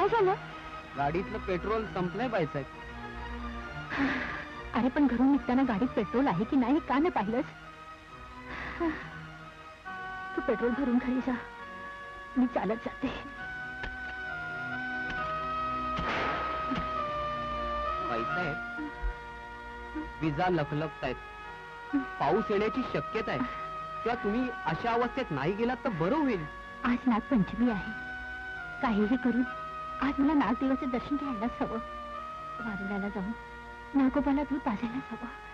काय झालं? गाडीतलं पेट्रोल संपलंय बाईसाहेब. अरे पण घरून निघताना गाडीत पेट्रोल आहे की नाही का नाही पाहिलंस? तू पेट्रोल भरून घरी जा, मी चालत जाते. बाईसाहेब, विजा लखलखतायत, पाऊस येण्याची शक्यता आहे. किंवा तुम्ही अशा अवस्थेत नाही गेलात तर बरं होईल. आज नागपंचमी आहे. काहीही करून आज मला नागदेवाचं दर्शन घ्यायलाच हवं. वारुळ्याला जाऊन नागोबाला दूध पाजायलाच हवं.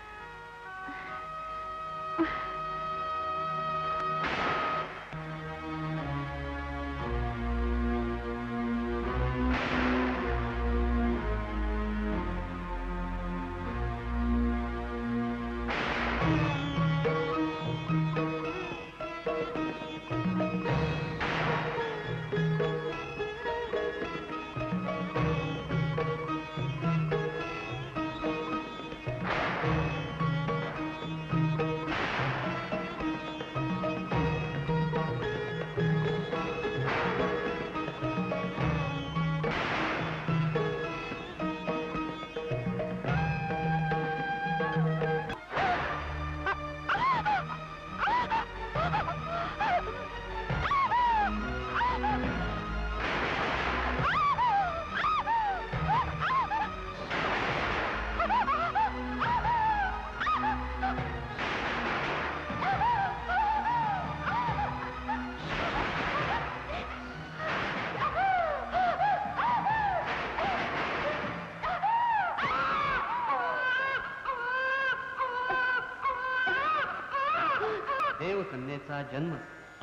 देवकन्येचा जन्म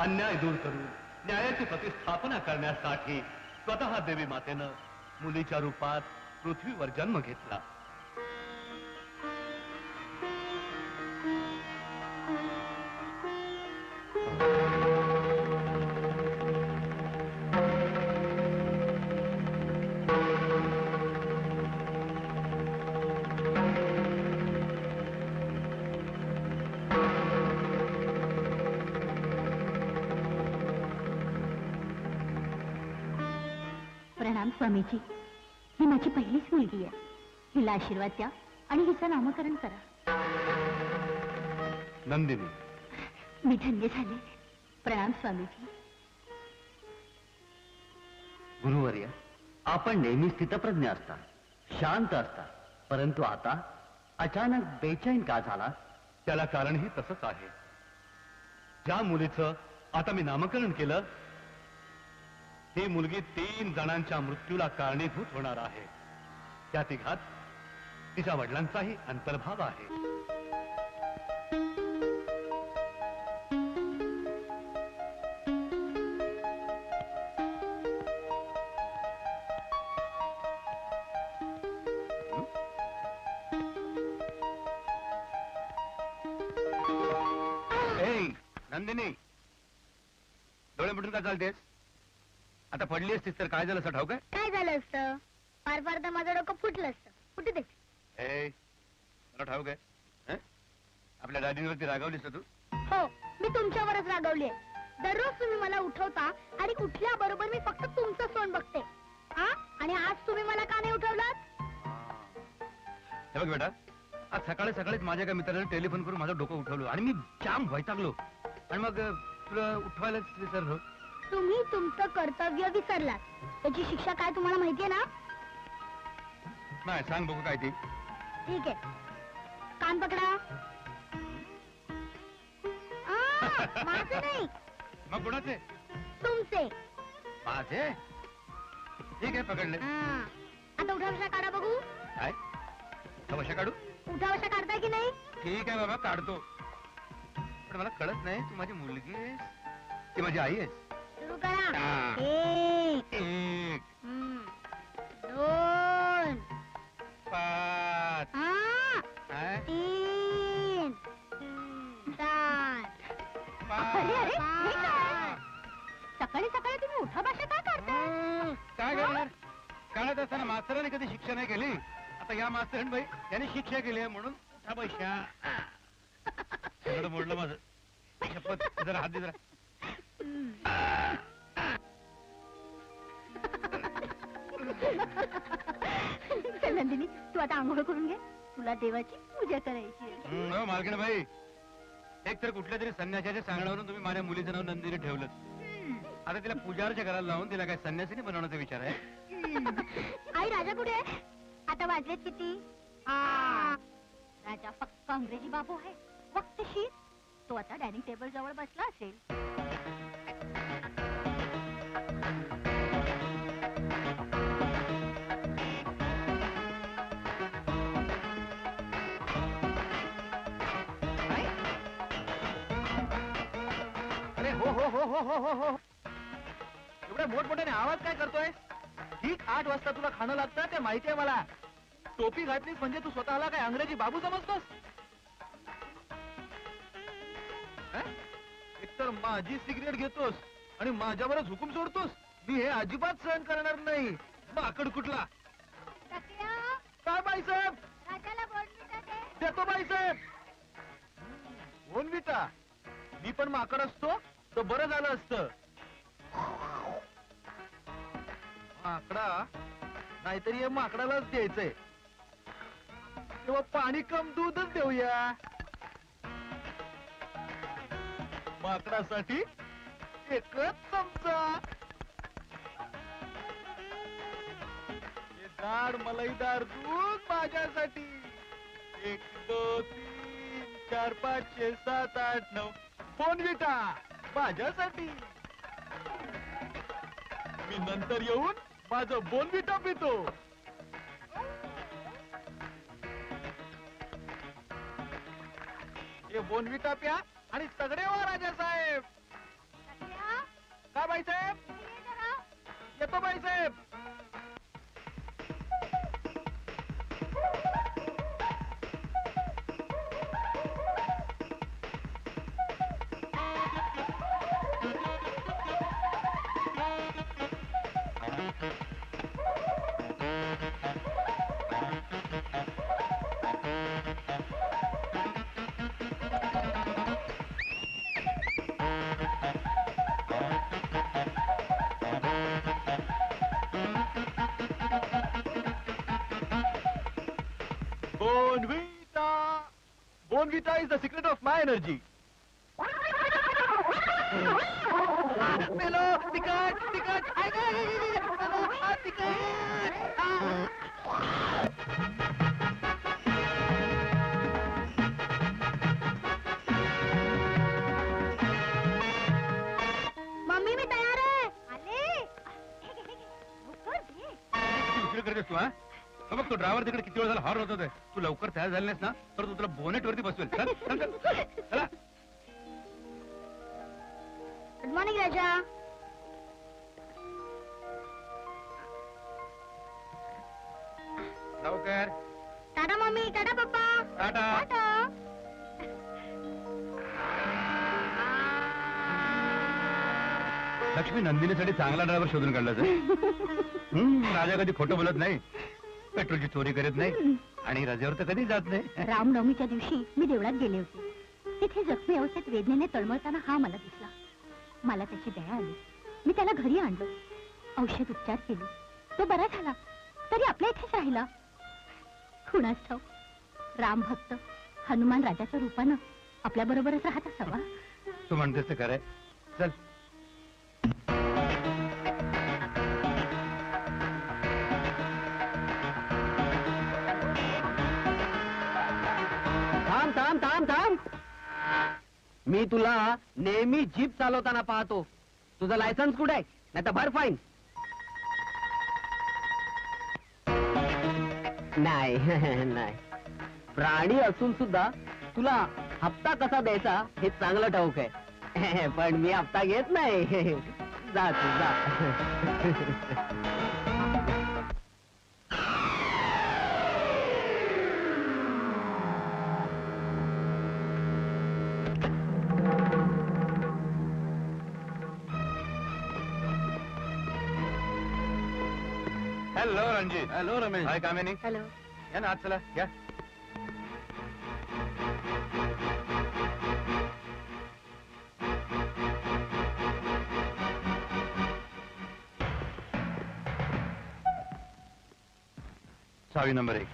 अन्याय दूर करून न्यायाची प्रतिस्थापना करण्यासाठी स्वतः देवी मातेनं मुलीच्या रूपात पृथ्वीवर जन्म घेतला. प्रणाम स्वामीजी. ही माझी पहिलीच मुलगी आहे. हिला आशीर्वाद द्या आणि हिचं नामकरण करा. नंदिनी, मी धन्य झाले. प्रणाम स्वामीजी. गुरुवर्य, आपण नेहमी स्थितप्रज्ञ असता, शांत असता, परंतु आता अचानक बेचैन का झाला? त्याला कारणही तसंच आहे. ज्या मुलीचं आता मी नामकरण केलं, ही मुलगी 3 जणांच्या मृत्यूला कारणीभूत होणार आहे. त्या तिघात तिच्या वडिलांचाही अंतर्भाव आहे. नंदिनी, डोळे मिटून का चालतेस? आता पडली असतीस तर काय झालं असं ठाऊक आहे? काय झालं असतं? फार फार तर माझं डोकं फुटलं असतं. फुटू दे. मला ठाऊक आहे. आपल्या दादींवरती रागावलीस तू? हो, मी तुमच्यावरच रागवली आहे. दररोज तुम्ही मला उठवता आणि उठल्याबरोबर मी फक्त तुमचं सोंड बघते. आणि आज तुम्ही मला का नाही उठवलात? हे बघ बेटा, आज सकाळी सकाळीच माझ्या एका मित्राने टेलिफोन करून माझं डोकं उठवलं आणि मी जाम वैतागलो आणि मग तुला उठवायलाच विसरलो. तुम्ही तुमचं कर्तव्य विसरलात. त्याची शिक्षा काय तुम्हाला माहितीये ना? नाही, सांग बघू काय ती. ठीक आहे, कान पकडा. माझे नाही. मग कोणाचे? तुमचे. माझे? ठीक आहे, पकडले. आता उठावशा काढा बघू. काय कशा काढू? उठावशा काढताय की नाही? ठीक आहे बाबा, काढतो. पण मला कळत नाही, तू माझी मुलगी आहेस की माझी आई आहेस? सुरू करा. 1 2 5 3 4. सकाळी सकाळी तुम्ही उठा भाषा काय करताय? काय करणार? काढत असताना मास्तराने कधी शिक्षा नाही केली. आता या मास्तराने बाई याने शिक्षा केली आहे म्हणून उठा पैशा. सगळं मोडलं माझं. शपथ, जरा हात दे जरा. नंदिनी तू आता आंघोळ करून घे, तुला देवाची पूजा करायची आहे. मालकीण बाई, एक तर कुठल्या तरी संन्यासाच्या सांगण्यावरून तुम्ही माझ्या मुलीचं नाव नंदिनी ठेवलं. आता तिला पूजार्चा करायला लावून तिला काय संन्यासीने बनवण्याचा विचार आहे? आई राजा कुठे आहे? आता वाजलेत किती? राजा फक्त अंग्रेजी बाबू आहे, वक्तशीर. तो आता डायनिंग टेबल जवळ बसला असेल. अरे हो हो हो हो हो हो हो, एवढ्या मोठमोठ्याने आवाज काय करतोय? ठीक 8 वाजता तुला खाणं लागतं ते माहिती आहे मला. टोपी घातलीस म्हणजे तू स्वतःला काय अंग्रेजी बाबू समजतोस? एकतर माझी सिगरेट घेतोस आणि माझ्यावरच हुकूम सोडतोस. मी हे अजिबात सहन करणार नाही. माकड कुठला. काय बाईसाहेब? राजाला बोर्नव्हिटा दे. देतो बाईसाहेब. बोर्नव्हिटा? मी पण माकड असतो तर बरं झालं असतं. माकडा नाहीतरी हे माकडालाच द्यायचंय. तेव्हा पाणी कम दूधच देऊया. माकडासाठी एकच चमचा. हे जाड मलईदार दूध माझ्यासाठी. 1 2 3 4 5 6 7 8 9 बोर्नव्हिटा माझ्यासाठी. मी नंतर येऊन माझं बोर्नव्हिटा पितो. हे बोर्नव्हिटा प्या आणि तगडे व्हा राजा साहेब. का बाईसाहेब? येतो बाईसाहेब. Bonvita! Bonvita is the secret of my energy. Melo, tikat, tikat, ay, Melo, tikat. Mummy मी तयार आहे. आले. लवकर दे. उशीर करतेस तू? हा बघ, तो ड्रायव्हर तिकडे किती वेळ झाला हॉर्न होतोय. तू लवकर तयार झाली नाहीस ना तर तू तुला बोनेट वरती बसवेल. चल चल चल चला. गुड मॉर्निंग राजा. लवकर. टाटा मम्मी. टाटा पप्पा. टाटा. टाटा. लक्ष्मी, नंदिनीसाठी चांगला ड्रायव्हर शोधून काढला राजा कधी खोटं बोलत नाही, पेट्रोलची चोरी करत नाही आणि रजेवर तर कधी जात नाही. रामनवमीच्या दिवशी मी देवळात गेले होते. तिथे जखमी अवस्थेत वेदनेने तळमळताना हा मला दिसला. मला त्याची दया आली. मी त्याला घरी आणलो, औषध उपचार केले. तो बरा झाला तरी आपल्या इथेच राहिला. कुणास ठाऊक राम भक्त हनुमान राजाच्या रूपानं आपल्या बरोबरच राहत असावा. तू म्हणतेस ते खरंय. चल. थांब थांब थांब थांब. मी तुला नेहमी जीप चालवताना पाहतो. तुझं लायसन्स कुठे आहे? नाही तर भर फाईन. नाही नाही, प्राणी असून सुद्धा तुला हप्ता कसा द्यायचा हे चांगलं ठाऊक आहे. पण मी हप्ता घेत नाही. जा तू जा. हॅलो रणजित. हॅलो रमेश. हाय कामिनी. हॅलो. या ना आत चला या. चावी नंबर 1.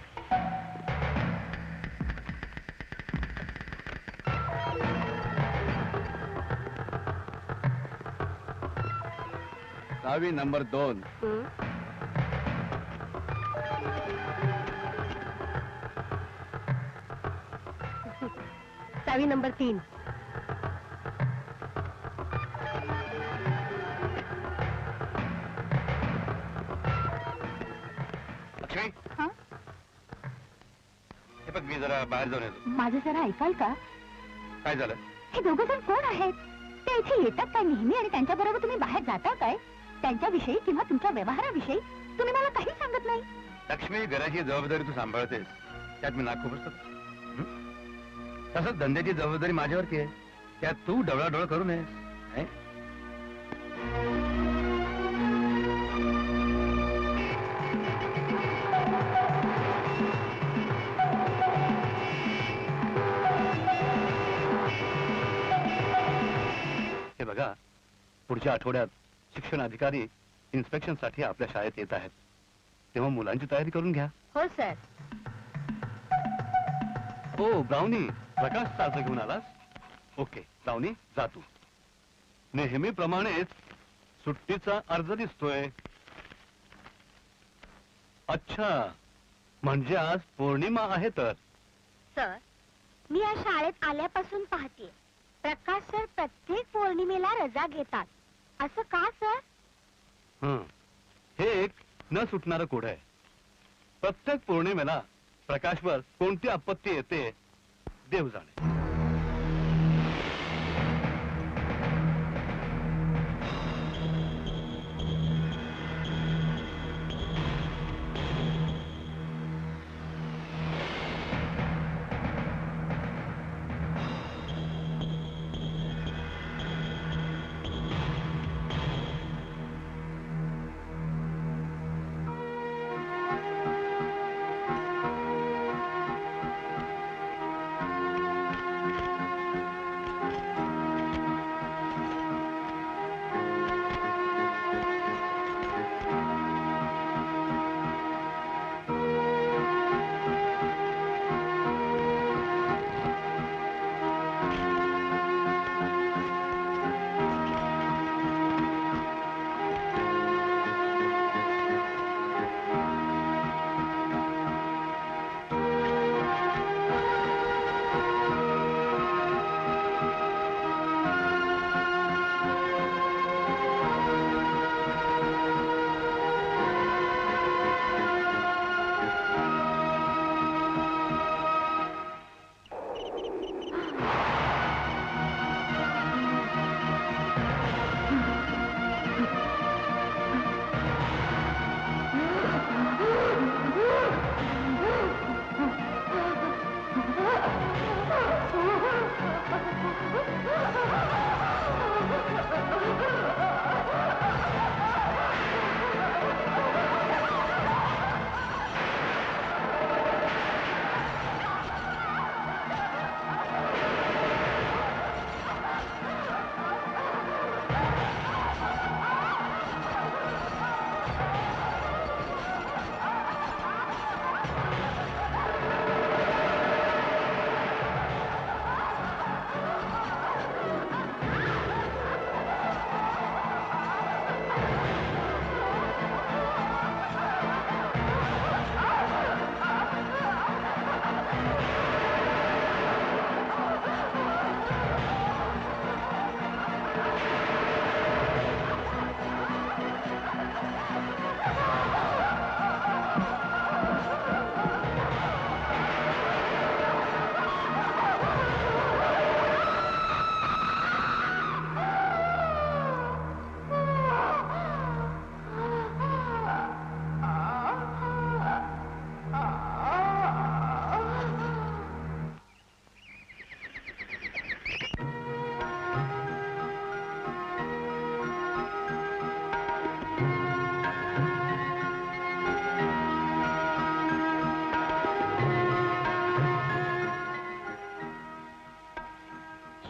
चावी नंबर 2. चावी नंबर 3. लक्ष्मी, हा? हे बघ, मी जरा बाहेर जाऊन येतो. माझं जरा ऐकाल का? काय झालं? हे दोघं जण कोण आहेत? ते इथे येतात काय नेहमी आणि त्यांच्या बरोबर तुम्ही बाहेर जाता काय? त्यांच्याविषयी किंवा तुमच्या व्यवहाराविषयी तुम्ही मला काही सांगत नाही. लक्ष्मी, घराची जबाबदारी तू सांभाळतेस, त्यात मी नाक खुपसतो. तसंच धंद्याची जबाबदारी माझ्यावरती आहे, त्यात तू डवळाडोळ करू नयेस. हे? हे बघा, पुढच्या आठवड्यात शिक्षण अधिकारी इन्स्पेक्शन साठी आपल्या शाळेत येत आहेत, तेव्हा मुलांची तयारी करून घ्या. हो सर. ओ ब्राउनी, प्रकाश अर्ज घेऊन आलास? ओके ब्राउनी, जा तू. नेहमीप्रमाणेच सुट्टीचा अर्ज दिसतोय. अच्छा, म्हणजे आज पौर्णिमा आहे तर. सर, मी या शाळेत आल्यापासून पाहते प्रकाश सर प्रत्येक पौर्णिमेला रजा घेतात. असं का सर? हं, हे एक न सुटणारं कोड आहे. प्रत्येक पौर्णिमेला प्रकाशवर कोणती आपत्ती येते देव जाणे.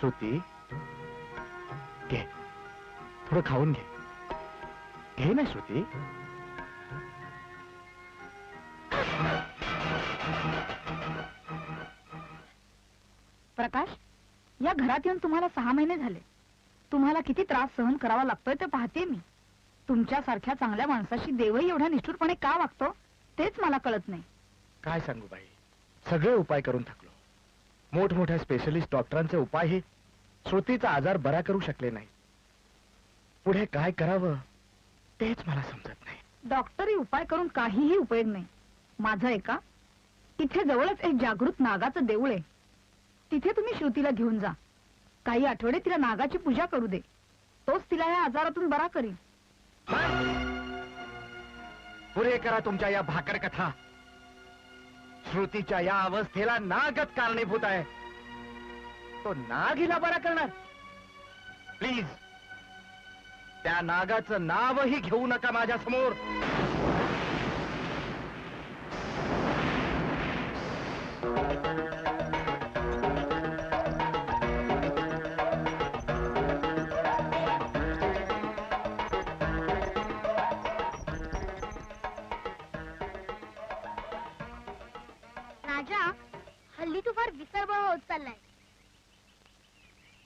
श्रुती, घे, थोडं खाऊन घे. घे ना श्रुती. प्रकाश, या घरात येऊन तुम्हाला 6 महिने झाले. तुम्हाला किती त्रास सहन करावा लागतोय ते पाहते मी. तुमच्यासारख्या चांगल्या माणसाशी देवही एवढ्या निष्ठुरपणे का वागतो तेच मला कळत नाही. काय सांगू बाई, सगळे उपाय करून थकलो. मोठमोठ्या स्पेशलिस्ट डॉक्टरांचे उपायही श्रुतीचा आजार बरा करू शकले नाही. पुढे काय करावं तेच मला समजत नाही. डॉक्टरही उपाय करून काहीही उपयोग नाही. माझं ऐका, तिथे जवळच एक जागृत नागाचं देऊळ आहे. तिथे तुम्ही श्रुतीला घेऊन जा. काही आठवडे तिला नागाची पूजा करू दे. तोच तिला या आजारातून बरा करीन. पुरे करा तुमच्या या भाकर कथा. श्रुतीच्या या अवस्थेला नागच कारणीभूत आहे. तो नाग हिला बरा करणार? प्लीज त्या नागाचं नावही घेऊ नका माझ्या समोर. राजा, हल्ली तू फार विसरबळ होत चाललाय.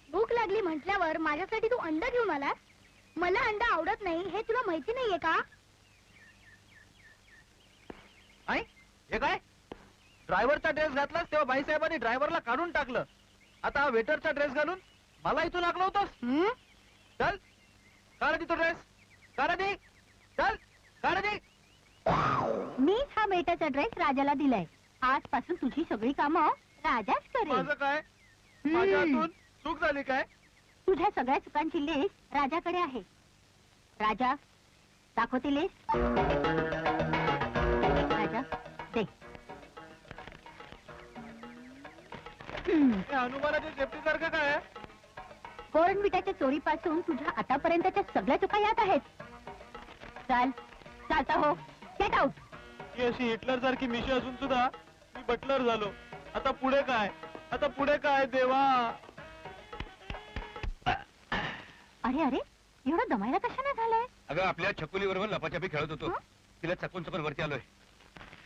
भूक लागली म्हटल्यावर माझ्यासाठी तू अंड घेऊन आलास. मला अंड आवडत नाही हे तुला माहिती नाहीये का? आई, हे काय? ड्रायव्हरचा ड्रेस घातलास तेव्हा बाईसाहेबांनी ड्रायव्हरला काढून टाकलं. आता हा वेटरचा ड्रेस घालून मला इथून लागलो होतोस. चल काढ तो ड्रेस. काढ दे. चल काढ दे. मीच हा बेटाचा ड्रेस राजाला दिलाय. आजपासून तुझी सगळी कामं राजाच करेल. माझं काय? माझ्या हातून चूक झाली काय? तुझ्या सगळ्या चुकांची लिस्ट राजाकडे आहे. राजा, दाखवते लिस्ट. राजा दे. हे हनुमानाच्या शेपटीसारखं काय? बोर्नविटाच्या चोरीपासून तुझ्या आतापर्यंतच्या सगळ्या चुका यात आहेत. चाल, चालता हो. Get out. ही अशी हिटलर सारखी मिशी असून सुद्धा मी बटलर झालो. आता पुढे काय? आता पुढे काय देवा? अरे अरे, एवढं दमायला कशाने झालंय? अगं आपल्या छकुली बरोबर लपाछपी खेळत होतो. तिला चकून चकून वरती आलोय.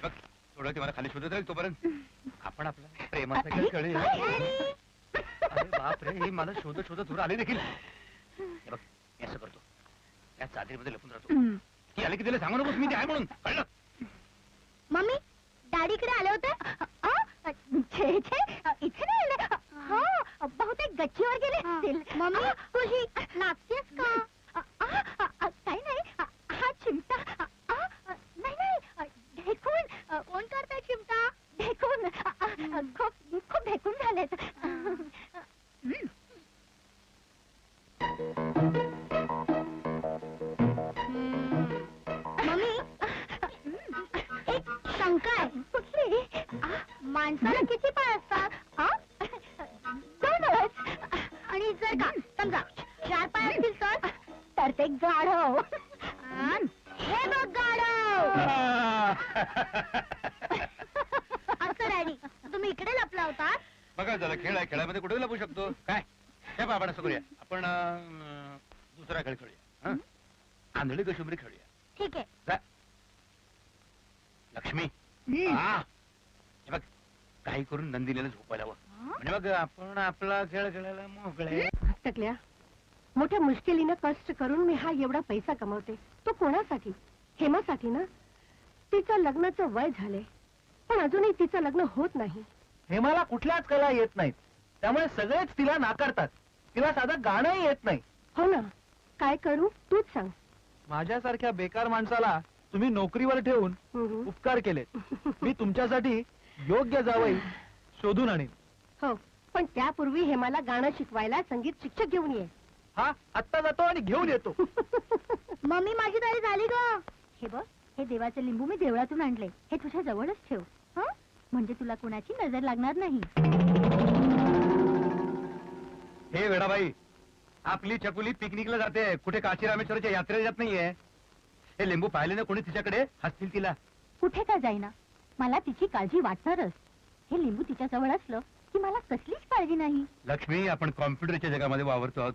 बघ थोडं ती मला खाली शोधत राहील तोपर्यंत आपण आपला प्रेमाचा खेळ खेळूया. अरे बाप रे, ही मला शोधत शोधत थोडं आले देखील. हे बघ मी असं करतो, या चादरीमध्ये लपून राहतो. ती आली की तिला सांगू नकोस मी ते आहे म्हणून. कळलं? मम्मी, डॅडीकडे आले होते. छे छे, इथे नाही आले. हा, बहुतेक गच्चीवर गेले असतील. मम्मी, तुझी नाचतेस का? काही नाही, हा चिमटा. नाही नाही, ढेकून. कोण करताय चिमटा? ढेकून. खूप खूप ढेकून झालेत. मम्मी, एक शंका आहे. कुठली? माणसाला किती पाय असतात? 2च. आणि जर का समजा 4 पाय असतील तर ते गाढव. हे बघ गाढव. असं डॅडी, तुम्ही इकडे लपला होता? बघा झालं खेळ आहे, खेळामध्ये कुठे लपू शकतो काय? हे आपण असं करूया, आपण दुसरा खेळ खेळूया. आंधळी कशुंबरी खेळूया. ठीक आहे. जा. लक्ष्मी, हे बघ काही करून नंदिनीला झोपायला हवं. म्हणजे बघ आपण आपला खेळ खेळायला मोकळे. टकल्या, मोठ्या मुश्किलीनं कष्ट करून मी हा एवढा पैसा कमवते. तो कोणासाठी? हेमासाठी ना. तिचं लग्नाचं वय झाले, पण अजूनही तिचं लग्न होत नाही. हेमाला कुठल्याच कला येत नाहीत, त्यामुळे सगळेच तिला नाकारतात. तिला साधं गाणंही येत नाही. हो ना, काय करू तूच सांग. माझ्यासारख्या बेकार माणसाला तुम्ही नोकरीवर ठेवून उपकार केलेत. मी तुमच्यासाठी योग्य जावई शोधून आणीन. हो, पण त्यापूर्वी हेमाला गाणं शिकवायला संगीत शिक्षक घेऊन ये. हा, आत्ता जातो आणि घेऊन येतो. मम्मी, माझी तयारी झाली ग. हे बघ, हे देवाचे लिंबू मी देवळातून आणले. हे तुझ्या जवळच ठेव. हं? म्हणजे तुला कुणाची नजर लागणार नाही. हे वेडाबाई, आपली छकुली पिकनिकला जाते, कुठे काशी रामेश्वरच्या यात्रेला जात नाहीये. हे लिंबू पाहिले ना कोणी तिच्याकडे हसतील तिला. कुठे का जाईना, मला तिची काळजी वाटणारच. हे लिंबू तिच्या जवळ असलं की मला कसलीच काळजी नाही. लक्ष्मी, आपण कॉम्प्युटरच्या जगामध्ये वावरतो आहोत.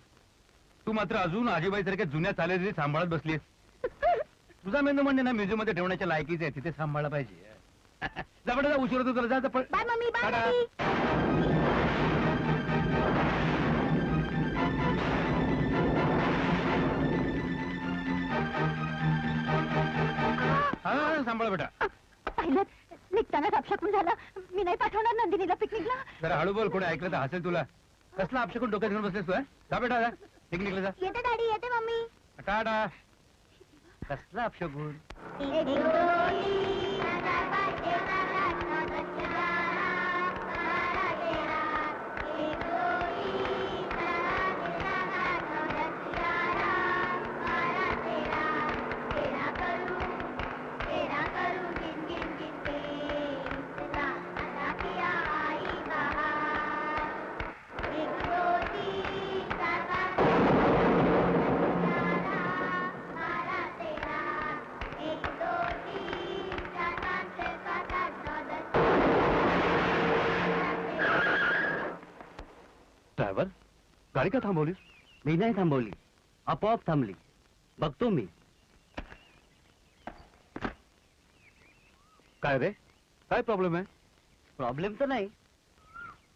तू मात्र अजून आजीबाई सारख्या जुन्या चालीरीती सांभाळत बसलीस. तुझा मेंदू म्हणजे ना म्युझियम मध्ये ठेवण्याच्या लायकीच आहे, तिथे सांभाळला पाहिजे. जबरदस्त उशीर होतो तुला. जा bye mummy, bye tata. Daddy. सांभाळ बेटा. पाहिलं निघतानाच अपशकून झाला. मी नाही पाठवणार नंदिनीला पिकनिकला. जरा हळू बोल, कोणी ऐकलं तर हसेल तुला. कसला अपशकून डोक्यात घेऊन बसलेस तू? जा बेटा, जा पिकनिकला जा. येते डॅडी, येते मम्मी. टाटा. कसला अपशकून? ड्रायव्हर, गाडी का थांबवलीस? मी नाही थांबवली, आपोआप थांबली. बघतो मी. काय रे, काय प्रॉब्लेम आहे? प्रॉब्लेम तर नाही,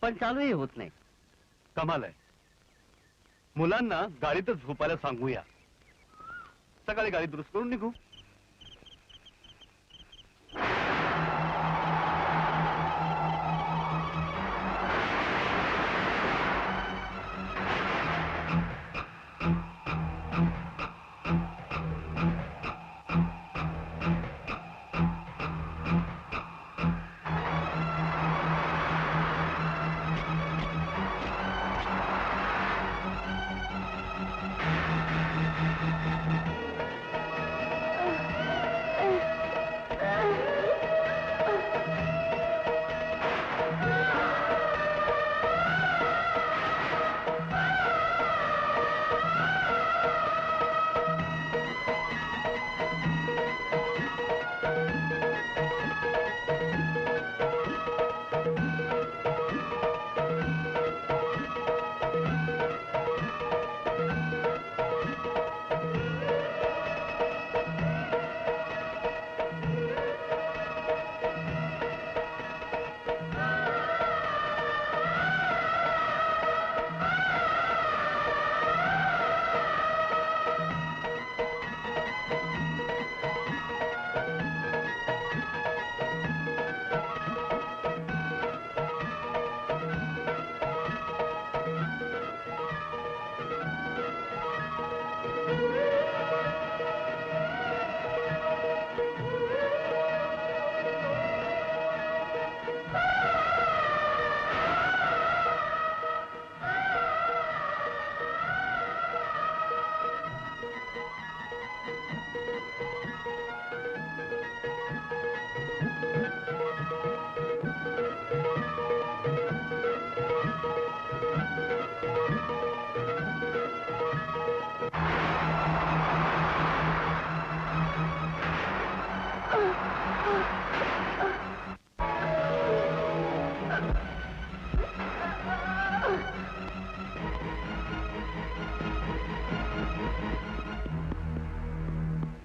पण चालूही होत नाही. कमाल आहे. मुलांना गाडीतच झोपायला सांगूया. सकाळी गाडी दुरुस्त करून निघू.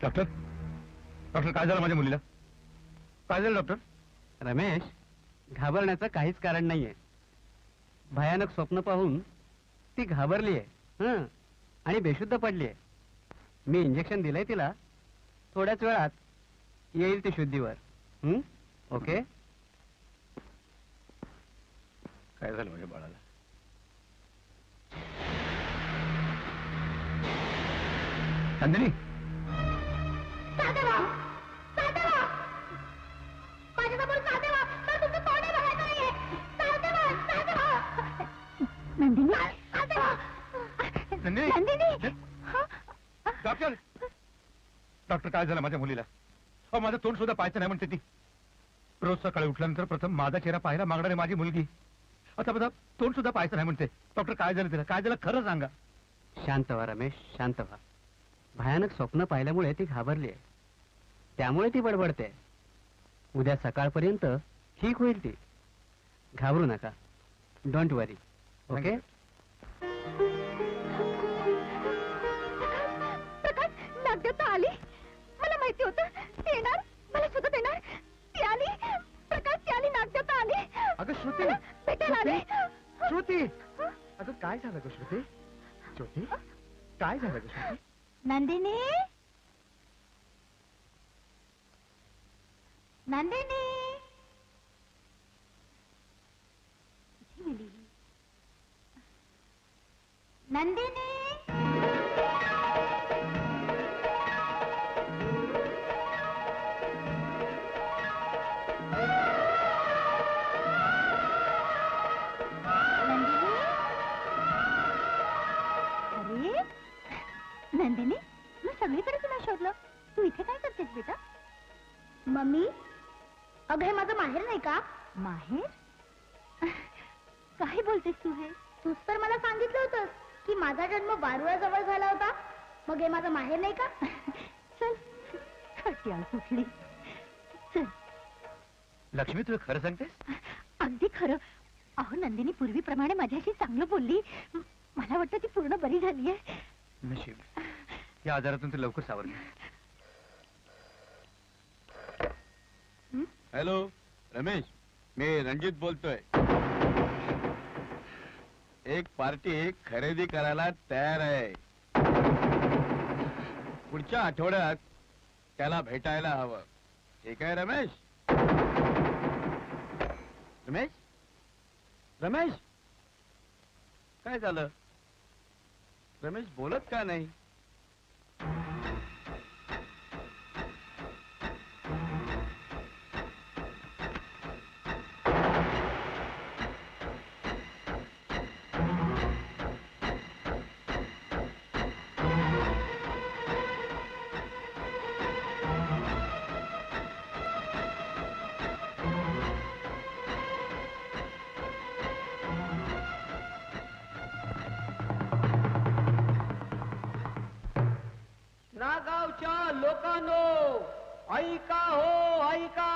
डॉक्टर, डॉक्टर काय झालं माझ्या मुलीला? काय झालं डॉक्टर? रमेश, घाबरण्याचं काहीच कारण नाहीये. भयानक स्वप्न पाहून ती घाबरली आहे आणि बेशुद्ध पडली आहे. मी इंजेक्शन दिलंय तिला. थोड्याच वेळात येईल ती शुद्धीवर. ओके. काय झालं माझ्या बाळाला? नंदिनी, नंदिनी, नंदिनी, नंदिनी. डॉक्टर, डॉक्टर काय झालं माझ्या मुलीला? अहो, माझं तोंड सुद्धा पाहायचं नाही म्हणते ती. रोज सकाळी उठल्यानंतर प्रथम माझा चेहरा पाहायला मागणारी माझी मुलगी आता बघा तोंड सुद्धा पाहायचं नाही म्हणते. डॉक्टर काय झालं तिला? काय झालं खरं सांगा. शांत व्हा रमेश, शांत व्हा. भयानक स्वप्न पाहिल्यामुळे ती घाबरली आहे, त्यामुळे ती बडबडते. उद्या सकाळपर्यंत ठीक होईल ती. घाबरू नका. Don't worry. ओके. प्रकाश, नागदेवता आली. मला माहिती होतं ती येणार. मला शोधत येणार. ती आली. प्रकाश, ती आली. नागदेवता आली. अगं श्रुती, भेटायला आली. श्रुती, अगं काय झालं ग श्रुती? श्रुती, काय झालं ग श्रुती? नंदिनी, नंदिनी कुठे गेली ही? नंदिनी नंदिनी अरे नंदिनी मी सगळीकडे तुला शोधलं. तू इथे काय करतेस बेटा? मम्मी अगं हे माझं माहेर नाही का? माहेर? काय बोलतेस तू हे? तूच तर मला सांगितलं होतं की माझा जन्म वारुळाजवळ झाला होता. मग हे माझं माहेर नाही का? चल खट्याळ कुठली. चल लक्ष्मी तू हे खरं सांगतेस? अगदी खरं. अहो नंदिनी पूर्वीप्रमाणे माझ्याशी चांगलं बोलली. मला वाटतं ती पूर्ण बरी झाली आहे. नशीब या आजारातून तू लवकर सावरली. हॅलो रमेश, मी रणजित बोलतोय. एक पार्टी खरेदी करायला तयार आहे. पुढच्या आठवड्यात त्याला भेटायला हवं. ठीक आहे रमेश? रमेश रमेश काय झालं? रमेश बोलत का नाही? नागावच्या लोकांनो ऐका हो ऐका,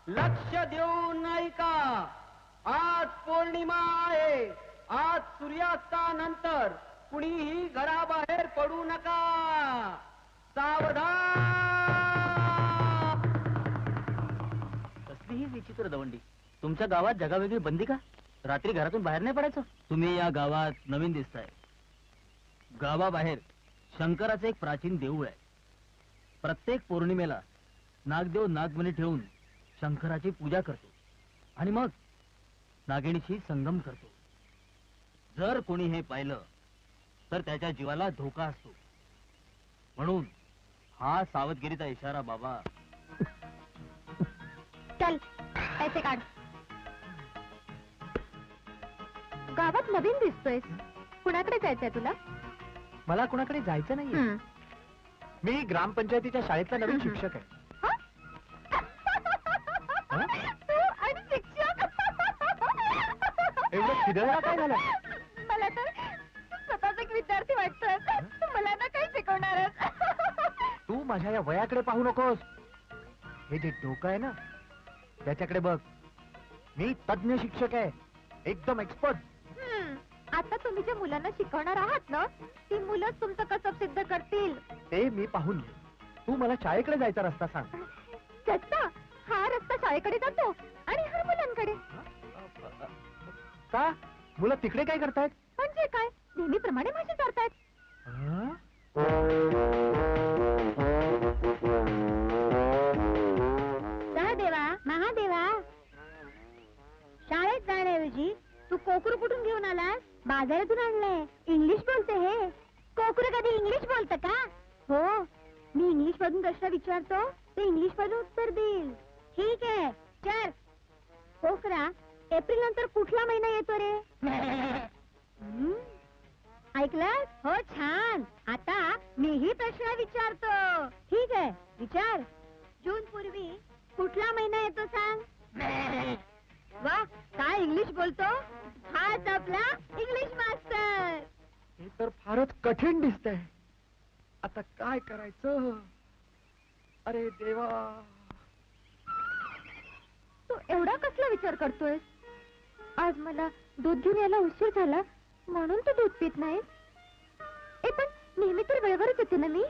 लक्ष देऊन ऐका. आज पौर्णिमा आहे. आज सूर्यास्तानंतर कुणीही घराबाहेर पडू नका. सावधान. कसली ही विचित्र दवंडी. तुमच्या गावात जगावेगळी बंदी का? रात्री घरातून बाहेर नाही पडायचं? तुम्ही या गावात नवीन दिसताय. गावाबाहेर शंकराचं एक प्राचीन देऊळ आहे. प्रत्येक पौर्णिमेला नागदेव नागमणी ठेवून शंकराची पूजा करतो आणि मग नागिणीशी संगम करतो. जर कोणी हे पाहिलं तर त्याच्या जीवाला धोका असतो. म्हणून हा सावधगिरीचा इशारा बाबा. चल पैसे काढ. गावात नवीन दिसतोय. कुणाकडे जायचंय तुला? मला कुणाकडे जायचं नाहीये. मी ग्रामपंचायतीच्या शाळेतला नवीन शिक्षक आहे. आणि शिक्षक एवढं खिदळला काय झालं? मला तर स्वतःच एक विद्यार्थी वाटतोय. मला ना काही शिकवणारच. तू माझ्या या वयाकडे पाहू नकोस. हे जे डोकं आहे ना त्याच्याकडे बघ. मी तज्ञ शिक्षक आहे, एकदम एक्सपर्ट. आता तुम्ही ज्या मुलांना शिकवणार आहात ना ती मुलंच तुमचं कसब सिद्ध करतील. ते मी पाहून घे. तू मला शाळेकडे जायचा रस्ता सांग. रस्ता? हा रस्ता शाळेकडे जातो आणि हा मुलांकडे. का? मुलं तिकडे काय करतायत? म्हणजे काय? नेहमीप्रमाणे भाषा करतायत. सहदेवा महादेवा, शाळेत जाण्याऐवजी तू कोकरू कुठून घेऊन आलास? बाजारातून आणलंय. इंग्लिश बोलते हे. कोकरू कधी इंग्लिश बोलतं का? हो, मी इंग्लिश मधून प्रश्न विचारतो ते इंग्लिश मधून उत्तर देईल. ठीक आहे चल. कोकरा, एप्रिल नंतर कुठला महिना येतो रे? ऐकलं? हो छान. आता मीही प्रश्न विचारतो. ठीक आहे विचार. जून पूर्वी कुठला महिना येतो सांग? वा, काय इंग्लिश बोलतो. हाच आपला इंग्लिश मास्टर. हे तर फारच कठीण दिसतंय. आता काय करायचं? अरे देवा. तू एवढा कसला विचार करतोय? आज मला दूध घेऊन यायला उशीर झाला म्हणून तू दूध पित नाही. पण नेहमी तर वेळेवरच येते ना मी.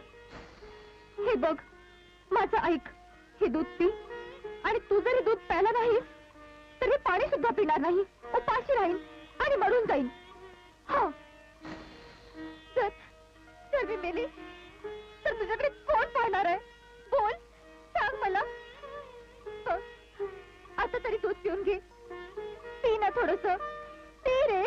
हे बघ माझं ऐक. हे दूध पी आणि तू जरी दूध प्यायला नाहीस तरी पाणी सुद्धा पिणार नाही. उपाशी राहीन आणि मरून जाईन. हा, जर मी मेली तर तुझ्याकडे कोण पाहणार आहे? बोल, सांग मला. तसं ते रे.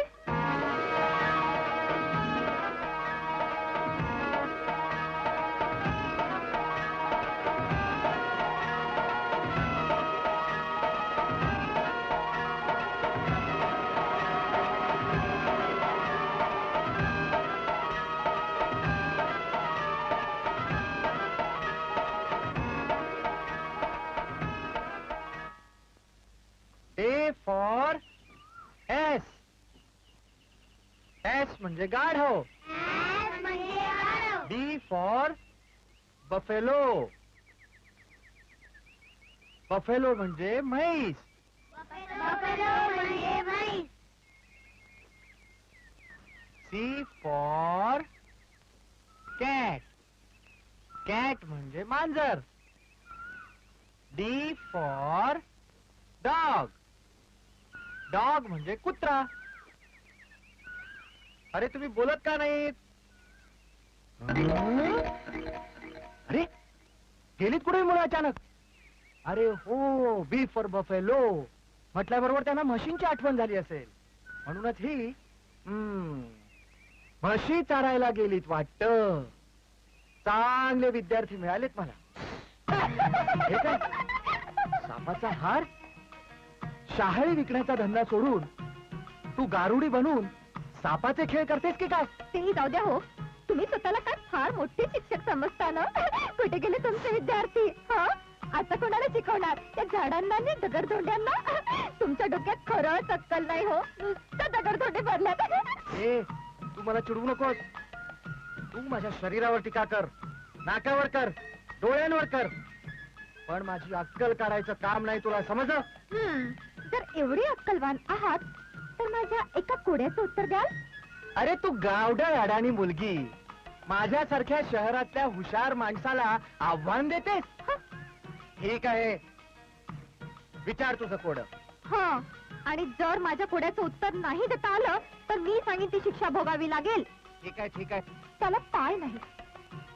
A for S. एस म्हणजे गाढव. बी फॉर बफेलो. बफेलो म्हणजे म्हैस. C for cat. कॅट म्हणजे मांजर. D for dog. डॉग म्हणजे कुत्रा. अरे तुम्ही बोलत का नाहीत? अरे गेलीत कुठे मुलं अचानक? अरे हो, बी फॉर बफेलो म्हटल्याबरोबर त्यांना म्हशींची आठवण झाली असेल, म्हणूनच ही म्हशी चारायला गेलीत वाटत. चांगले विद्यार्थी मिळालेत मला. हे काय सापाचा हार? शहाळी विकण्याचा धंदा सोडून तू गारुडी बनून सापाचे खेळ करतेस की काय? तेही जाऊ द्या हो. तुम्ही स्वतःला काय फार मोठे शिक्षक समजता ना? कुठे गेले तुमचे विद्यार्थी? हा, आता कोणाला शिकवणार? त्या झाडांना आणि दगडधोंड्यांना? तुमच्या डोक्यात खरंच अक्कल नाही हो. नुसतं दगडधोंडे भरल्यात. ए, तू मला चिडवू नकोस. तू माझ्या शरीरावर टीका कर, नाकावर कर, डोळ्यांवर कर, पण माझी अक्कल काढायचं काम नाही. तुला समजलं? जर एवढी अक्कलवान आहात तर माझ्या एका कोड्याचं उत्तर द्याल? अरे तू गावढळ अडाणी मुलगी माझ्यासारख्या शहरातल्या हुशार माणसाला आव्हान देतेस? ठीक आहे, विचार तुझं कोड. हा, आणि जर माझ्या कोड्याचं उत्तर नाही देता आलं तर मी सांगेन ती शिक्षा भोगावी लागेल. ठीक आहे, ठीक आहे. त्याला पाय नाही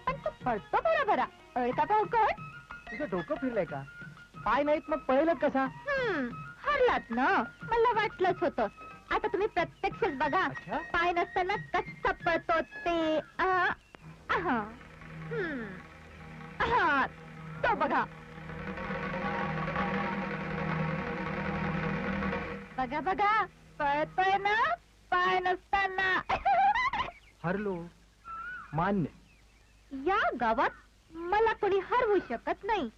पण तो पळतो बरोबर. अळका पावकळ. तुझं डोकं फिरलंय का? पाय नाहीत मग पळेलच कसा? हरलात ना, मला वाटलंच होतं. आता तुम्ही प्रत्यक्षच बघा. अच्छा? पाय नसताना कसा पळतो ते. आहा. आहा, तो बघा. बघा बघा, पळतोय ना पाय नसताना. हरलो, मान्य. या गावात मला कोणी हरवू शकत नाही.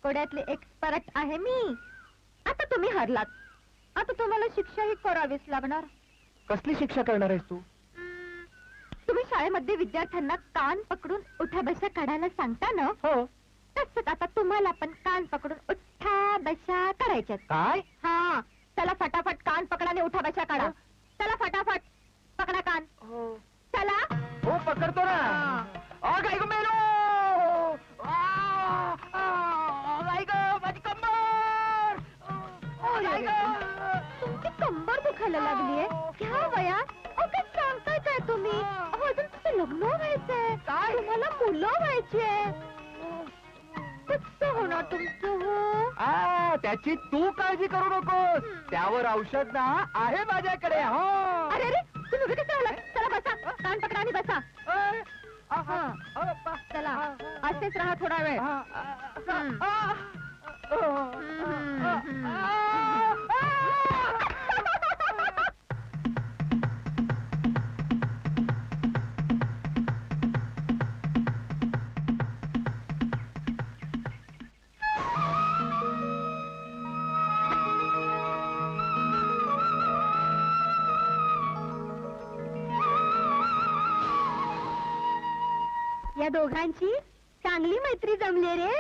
कोड्यातले एक्सपर्ट आहे मी. आता तुम्ही हरलात, आता तुम्हाला शिक्षा ही करावीच लागणार. कसली शिक्षा करणार आहेस तू? तुम्ही शाळेमध्ये विद्यार्थ्यांना कान पकडून उठा बशा काढायला सांगता ना? हो. तसंच आता तुम्हाला पण कान पकडून उठा बशा काढायच्यात. काय? हा, चला फटाफट कान पकडा आणि उठा बशा काढा. चला फटाफट पकडा कान. चला. हो, पकडतो ना. काय गं मेलो? काय गं, माझी कंबर. तुमची कंबर दुखायला लागलीये ह्या वयात? काय सांगताय काय तुम्ही? अजून तुमचं लग्न व्हायचंय. काय? तुम्हाला मुलं व्हायची. कसं होणार तुमचं हो? त्याची तू काळजी करू नकोस. त्यावर औषध ना आहे माझ्याकडे. हो. अरे अरे, तुम्ही उभे कसे राहिलात? चला बसा, कान पकडा आणि बसा. चला, असेच राहा थोडा वेळ. या दोघांची चांगली मैत्री जमली रे.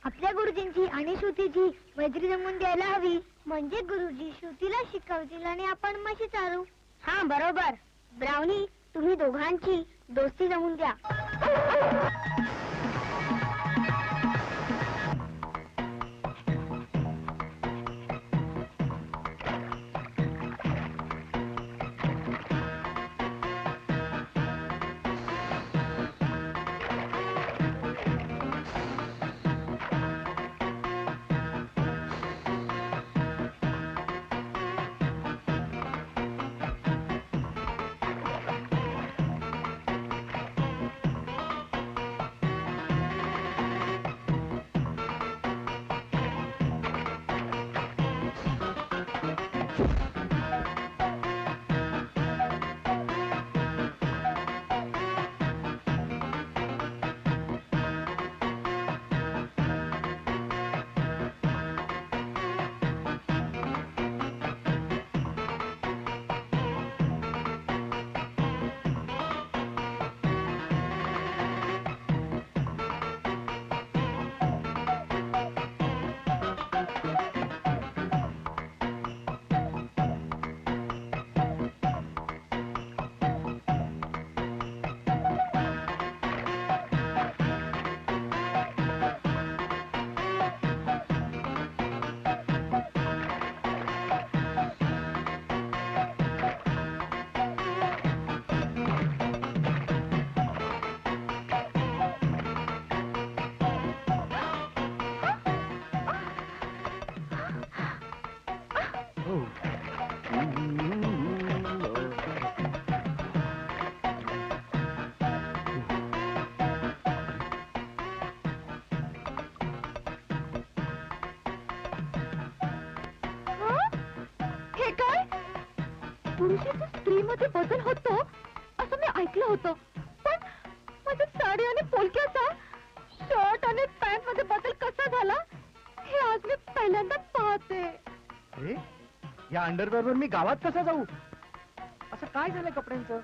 आपल्या गुरुजींची आणि श्रुतीची मैत्री जमून द्यायला हवी. म्हणजे गुरुजी श्रुतीला शिकवतील आणि आपण म्हशी चालू. हा बरोबर. ब्राउनी, तुम्ही दोघांची दोस्ती जमून द्या. थोडीशी स्त्रीमध्ये बदल होतो असं मी ऐकलं होतं, पण माझ्या साडी आणि पोलक्याचा शर्ट आणि पॅन्ट मध्ये बदल कसा झाला हे आज मी पहिल्यांदा पाहते. अरे या अंडरवेअरवर मी गावात कसा जाऊ? असं काय झालंय कपड्यांचं?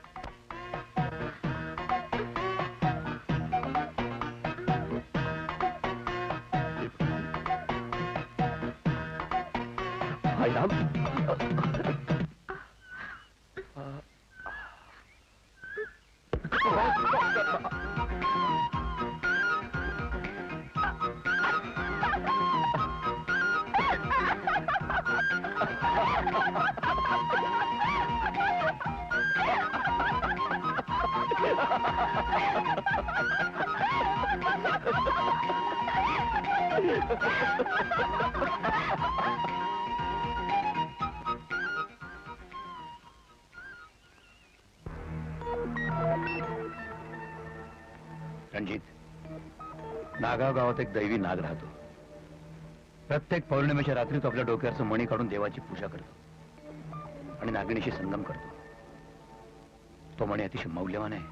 रणजित, नागाव गावात एक दैवी नाग राहतो. प्रत्येक पौर्णिमेच्या रात्री तो आपल्या डोक्यावरचं मणी काढून देवाची पूजा करतो आणि नागिणीशी संगम करतो. तो मणी अतिशय मौल्यवान आहे.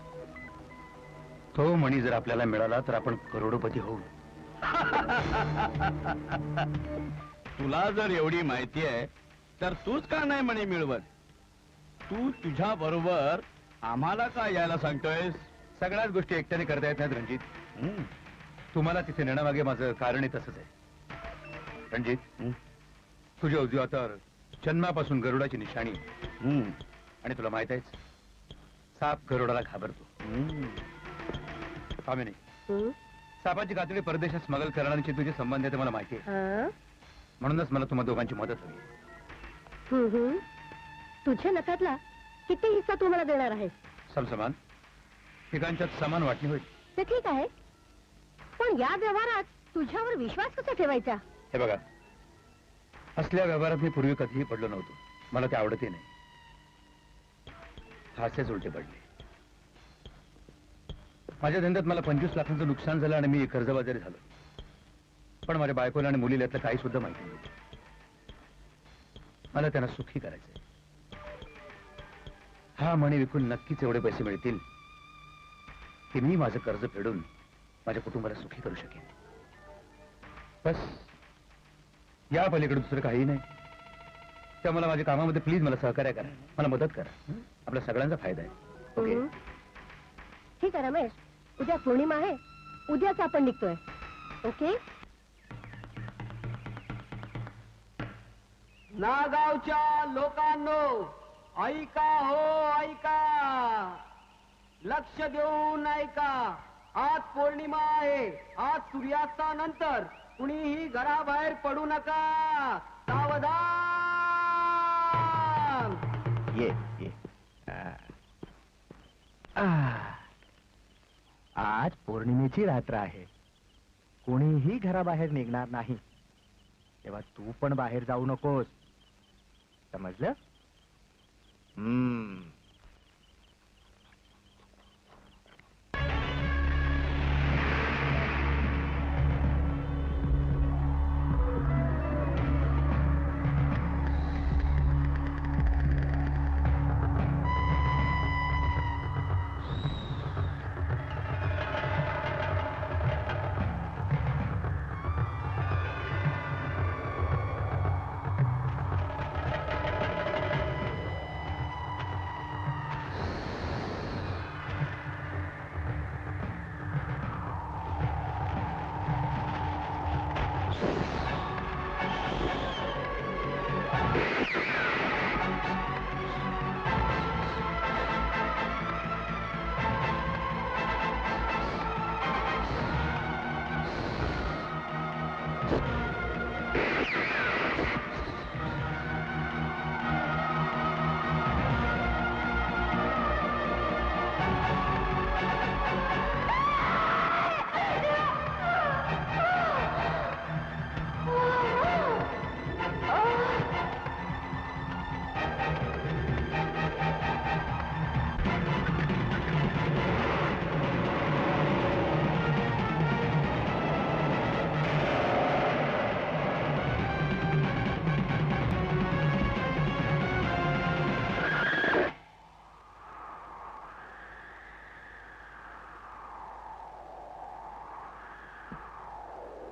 तो मणी जर आपल्याला मिळाला तर आपण करोडोपती होऊ. तुला जर एवढी माहिती आहे तर तूच का नाही म्हणे मिळवत? तू तुझ्या बरोबर आम्हाला का यायला सांगतोयस? सगळ्याच गोष्टी एकट्याने करता येत नाहीत रणजित. तुम्हाला तिथे नेण्यामागे माझं कारण तसंच आहे. रणजित, तुझ्या उजव्या हातावर जन्मापासून गरुडाची निशाणी, आणि तुला माहित आहेच साप गरुडाला घाबरतो. कामिनी, सापाची कातडी परदेशात स्मगल करणाऱ्यांशी तुझे संबंध आहे ते मला माहिती आहे. म्हणूनच मला तुम्हा दोघांची मदत हवी. तुझ्या नकातला किती हिस्सा तू मला देणार आहेस? समसमान ठिकाणच्यात समान वाटणी होईल. ते ठीक आहे, पण या व्यवहारात तुझ्यावर विश्वास कसा ठेवायचा? हे बघा, असल्या व्यवहारात मी पूर्वी कधीही पडलो नव्हतो. मला ते आवडतही नाही. हास्यच उलटे पडले. माझ्या धंद्यात मला 25 लाखांचं नुकसान झालं आणि मी कर्जबाजारी झालो. पण माझ्या बायकोला आणि मुलीला यातलं काही सुद्धा माहिती नाही. मला त्यांना सुखी करायचंय. हा मणी विकून नक्कीच एवढे पैसे मिळतील की मी माझं कर्ज फेडून माझ्या कुटुंबाला सुखी करू शकेन. बस, या पलीकडे दुसरं काही नाही. त्या मला माझ्या कामामध्ये प्लीज मला सहकार्य करा, मला मदत करा. आपल्या सगळ्यांचा फायदा आहे. ओके? ठीक आहे रमेश, उद्या पौर्णिमा आहे, उद्याच आपण निघतोय. ओके? नागावच्या लोकांनो, ऐका हो ऐका, लक्ष देऊन ऐका. आज पौर्णिमा आहे. आज सूर्यास्तानंतर कुणीही घराबाहेर पडू नका. सावधान. ये ये. आज पौर्णिमेची रात्र आहे. कोणीही घराबाहेर निघणार नाही. तेव्हा तू पण बाहेर जाऊ नकोस. समजलं?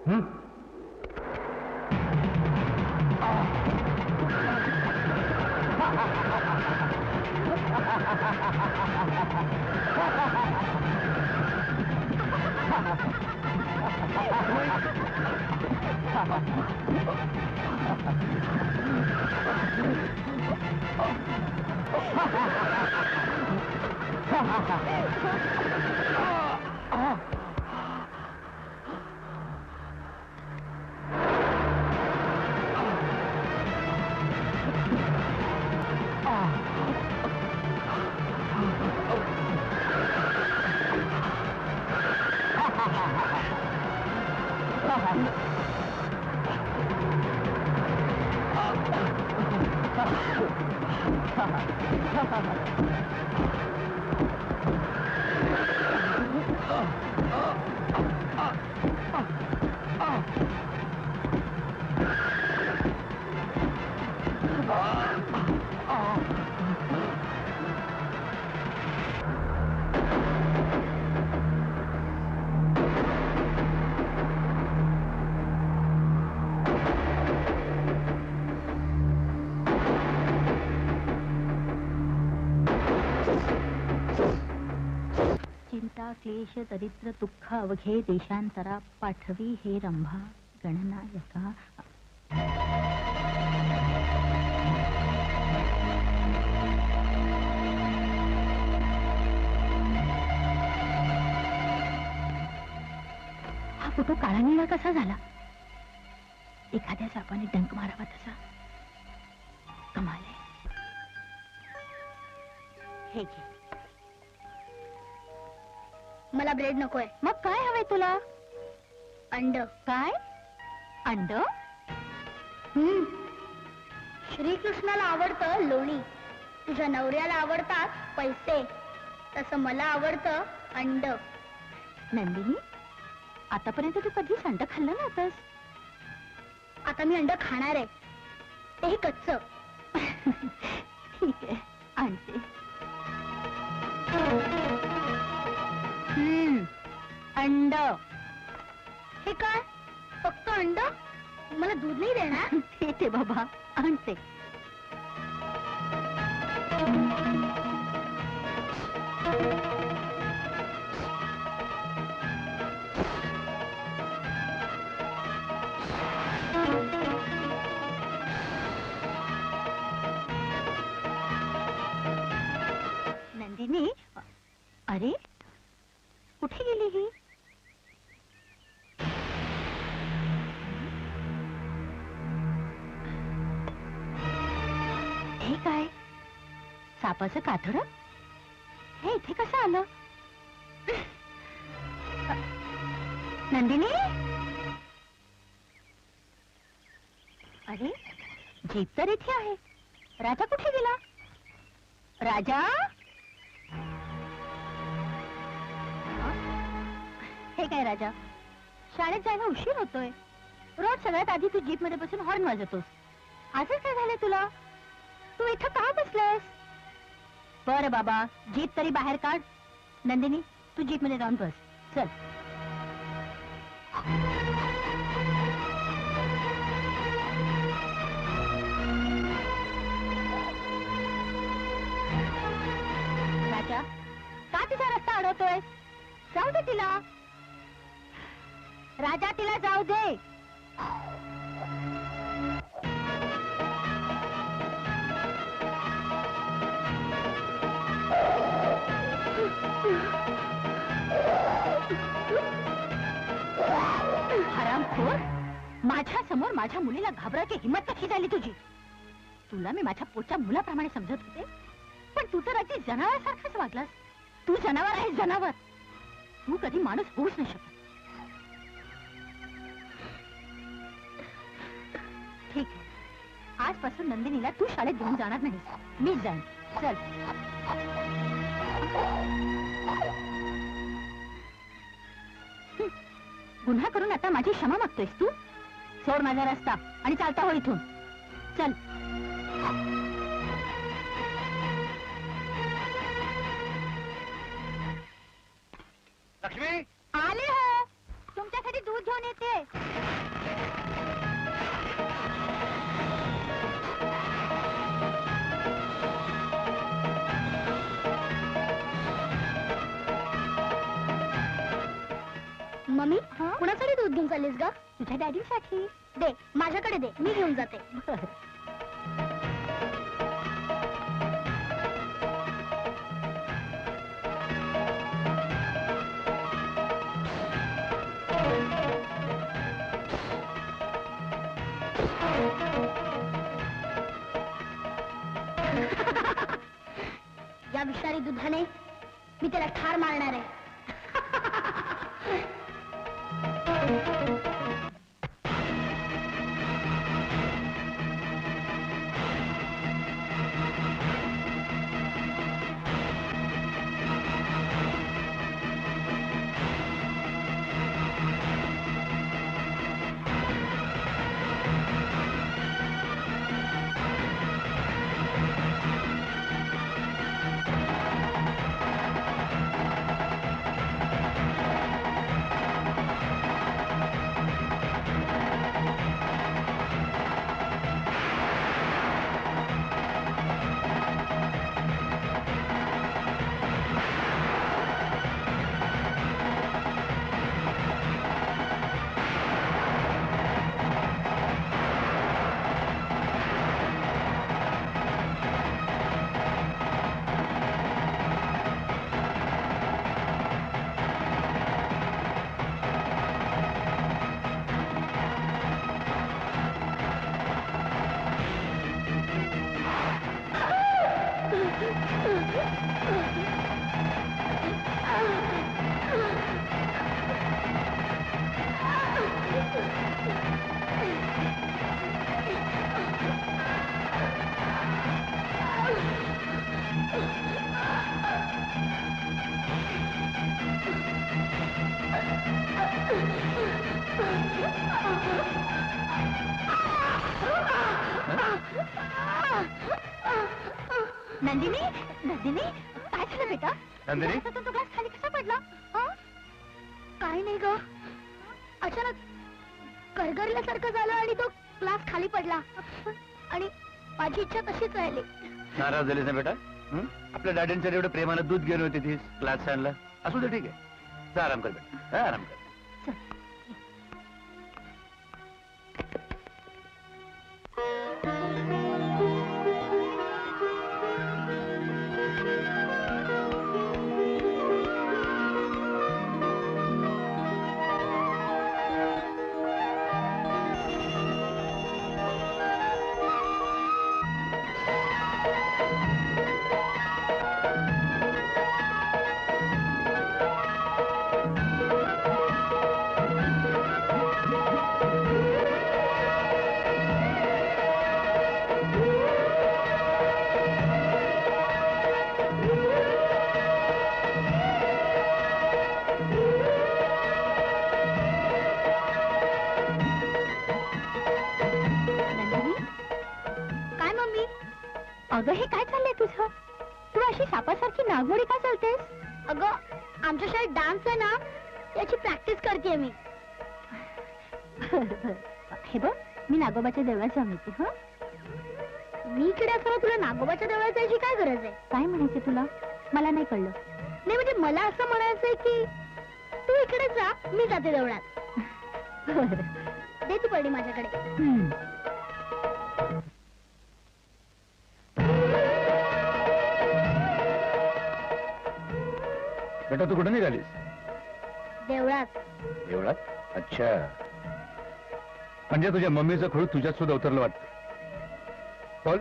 हं? चिंता क्लेश दरिद्र दुःख अवघे देशांतरा पाठवी हे रंभा गणनायका. हा फोटो काळा निळा कसा झाला? एखाद्या सापाने डंक मारावा तसा. कमाल आहे. हे घे. मला ब्रेड नकोय. मग काय हवंय तुला? अंड. काय? अंड? श्रीकृष्णाला आवडतं लोणी, तुझ्या नवऱ्याला आवडतात पैसे, तसं मला आवडतं अंड. नंदिनी, आतापर्यंत तू कधीच अंड खाल्लं नव्हतंस. आता मी अंड खाणार आहे, तेही कच्च. ठीक आहे, आणते. अंड. हे काय, फक्त अंड? मला दूध नाही देणार? ते बाबा, आणते. नंदिनी, अरे कुठे गेली ही? हे काय, सापाचं कातडं? हे इथे कसं आलं? नंदिनी, अरे जीप तर इथे आहे. राजा कुठे गेला? राजा, हे काय राजा, शाळेत जायला उशीर होतोय. रोज सगळ्यात आधी तू जीप मध्ये बसून हॉर्न वाजवतोस. आजच काय झालंय तुला? तू इथं का बसलास? बरं बाबा, जीप तरी बाहेर काढ. नंदिनी, तू जीप मध्ये जाऊन बस. चल. राजा, का तिचा रस्ता अडवतोय? जाऊ दे तिला. राजा, तिला जाऊ दे. हरामखोर, माझ्या समोर माझ्या मुलीला घाबरायची हिंमत कशी झाली तुझी? तुला मी माझ्या पोटच्या मुलाप्रमाणे समजत होते, पण तू तर अगदी जनावरासारखाच वागलास. तू जनावर आहेस, जनावर. तू कधी माणूस होऊच नाही शकत. ठीक आहे, आजपासून नंदिनीला तू शाळेत घेऊन जाणार नाहीस. मीच जाईन. चल. गुन्हा करून आता माझी क्षमा मागतोयस तू? सोड माझा रस्ता आणि चालता हो इथून. चल. लक्ष्मी, आले हो. तुमच्यासाठी दूध घेऊन घेऊन येते. मम्मी कुणासाठी दूध घेऊन चाललीस ग? तुझ्या डॅडीसाठी. दे माझ्याकडे दे, मी घेऊन जाते. या विषारी दुधाने मी त्याला ठार मारणार आहे. नंदिनी, नंदिनी, काय झालं बेटा? नंदिनी? तो ग्लास खाली कसा पडला? काही नाही ग, अचानक गरगरल्यासारखं झालं आणि तो ग्लास खाली पडला आणि माझी इच्छा तशीच राहिली. नाराज झालीस ना बेटा? आपल्या डॅडींच्या एवढं प्रेमानं दूध घेऊन होती तीस ग्लास आणला. असू दे, ठीक आहे. जा आराम कर बेटा, जा आराम कर. अगं हे काय चाललंय तुझं? तू अशी सापासारखी नागमोडी का चालतेस? अगं आमच्या शाळेत डान्स आहे ना, याची प्रॅक्टिस करते मी. हे बघ, मी नागोबाच्या देवळात जाऊन येते. मी इकडे असताना तुला नागोबाच्या देवळात जायची काय गरज आहे? काय म्हणायचं तुला? मला नाही कळलं. नाही म्हणजे मला असं म्हणायचंय की तू इकडे जा, मी जाते देवळात. दे ती पडली माझ्याकडे. बेटा तू कुठे निघालीस? देवळात. एवढा? अच्छा, म्हणजे तुझ्या मम्मीचं खूळ तुझ्यात सुद्धा उतरलं वाटतं. बोल,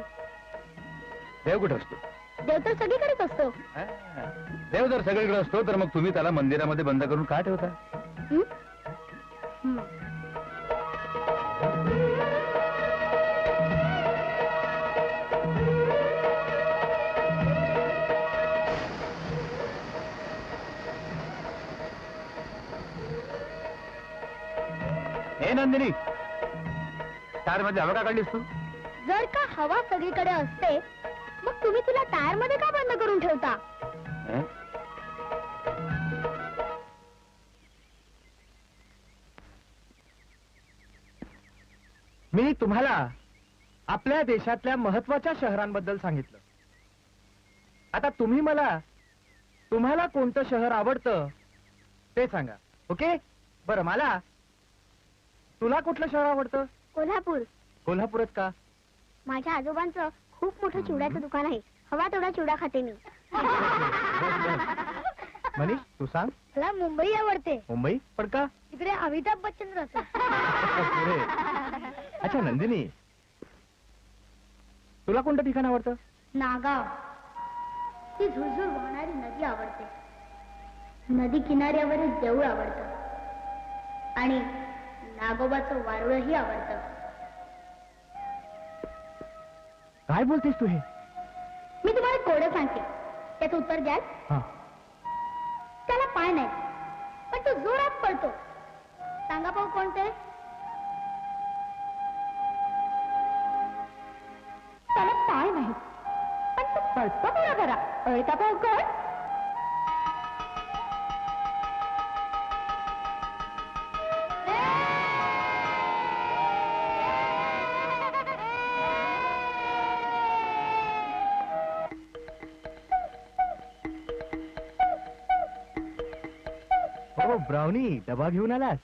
देव कुठे असतो? देव तर सगळीकडेच असतो. देव जर सगळीकडे असतो तर मग तुम्ही त्याला मंदिरामध्ये बंद करून का ठेवता? हे नंदिनी, टायर मध्ये हवा का काढलीस तू? जर का हवा सगळीकडे असते मग तुम्ही तुला टायर मध्ये का बंद करून ठेवता? मी तुम्हाला आपल्या देशातल्या महत्वाच्या शहरांबद्दल सांगितलं. आता तुम्ही मला तुम्हाला कोणतं शहर आवडतं ते सांगा. ओके? बरं, मला तुला कुठलं शहर आवडतं? कोल्हापूर. कोल्हापूरच का? माझ्या आजोबांचं खूप मोठं चिवड्याचं दुकान आहे. हवा तेवढा चिवडा खाते मी. मनीष, तू सांग. मला मुंबई आवडते. मुंबई पण का? तिकडे अमिताभ बच्चन राहतात. पुढे. अच्छा नंदिनी, तुला कोणतं ठिकाण आवडतं? नागाव. ती झुळझुळ वाहणारी नदी आवडते. नदी किनाऱ्यावरील देऊळ आवडतं आणि नागोबाचं वारुळही आवडतं. काय बोलतेस तू हे? मी तुम्हाला कोडं सांगते, त्याचं उत्तर द्याल? हा. त्याला पाय नाही पण तो जोरात पळतो. सांगा पाहू कोणते? त्याला पाय नाही पण तो पळतो बरा बरा. पळता पाहू कोण? हो ब्राउनी, डबा घेऊन आलास?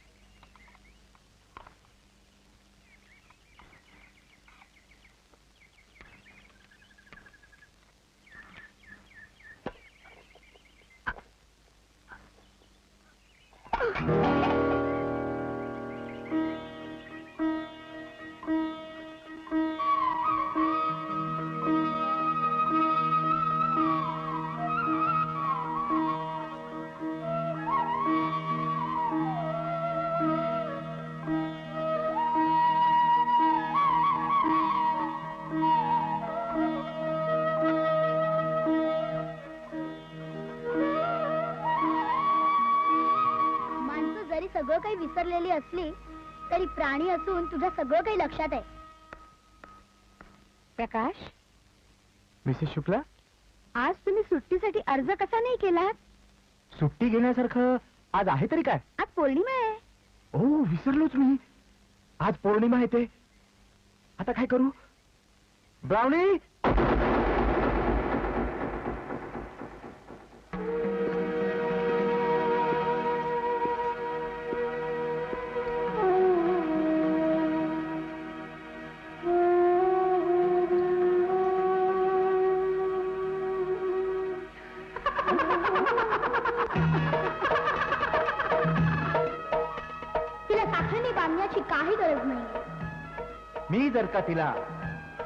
सगळं काही विसरलेली असली तरी प्राणी असून तुझं सगळं काही लक्षात आहे. प्रकाश, मिसेस शुक्ला, आज तुम्ही सुट्टीसाठी अर्ज कसा नाही केला? सुट्टी घेण्यासारखं आज आहे तरी काय? आज पौर्णिमा आहे. ओ, विसरलोच मी. आज पौर्णिमा येते. आता काय करू? ब्राउनी, तिला साखरेने बांधण्याची काही गरज नाही. मी जर का तिला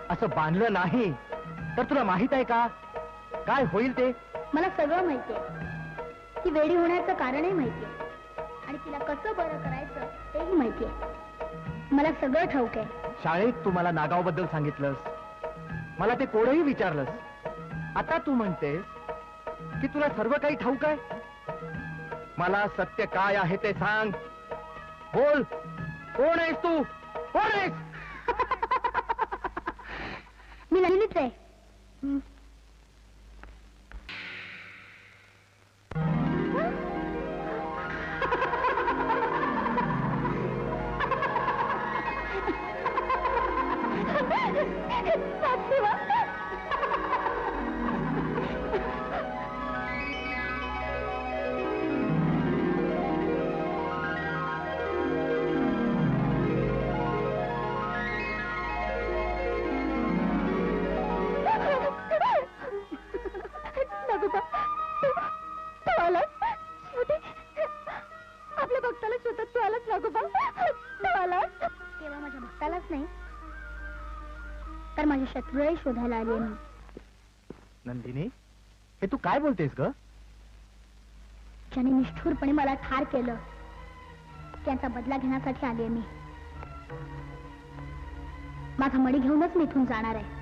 असं बांधलं नाही तर तुला माहित आहे का काय होईल ते? मला सगळं माहितीये. ती वेडी होण्याचं कारणही माहितीये आणि तिला कसं बरं करायचं तेही माहितीये. मला सगळं ठाऊक आहे. शाळेत तू मला नागाव बद्दल सांगितलंस, मला ते कोडही विचारलंस. आता तू म्हणतेस की तुला सर्व काही ठाऊक आहे. मला सत्य काय आहे ते सांग. बोल, कोण आहेस तू? कोण आहेस? मी नलिनीच आहे. आपल्या भक्ताला शोधत तू आलास नागोबा. केवळ माझ्या भक्तालाच नाही तर माझ्या शत्रूलाही शोधायला आले मी. नंदिनी, हे तू काय बोलतेस ग? ज्याने निष्ठुरपणे मला ठार केलं त्यांचा बदला घेण्यासाठी आले मी. माझा मणी घेऊनच मी इथून जाणार आहे.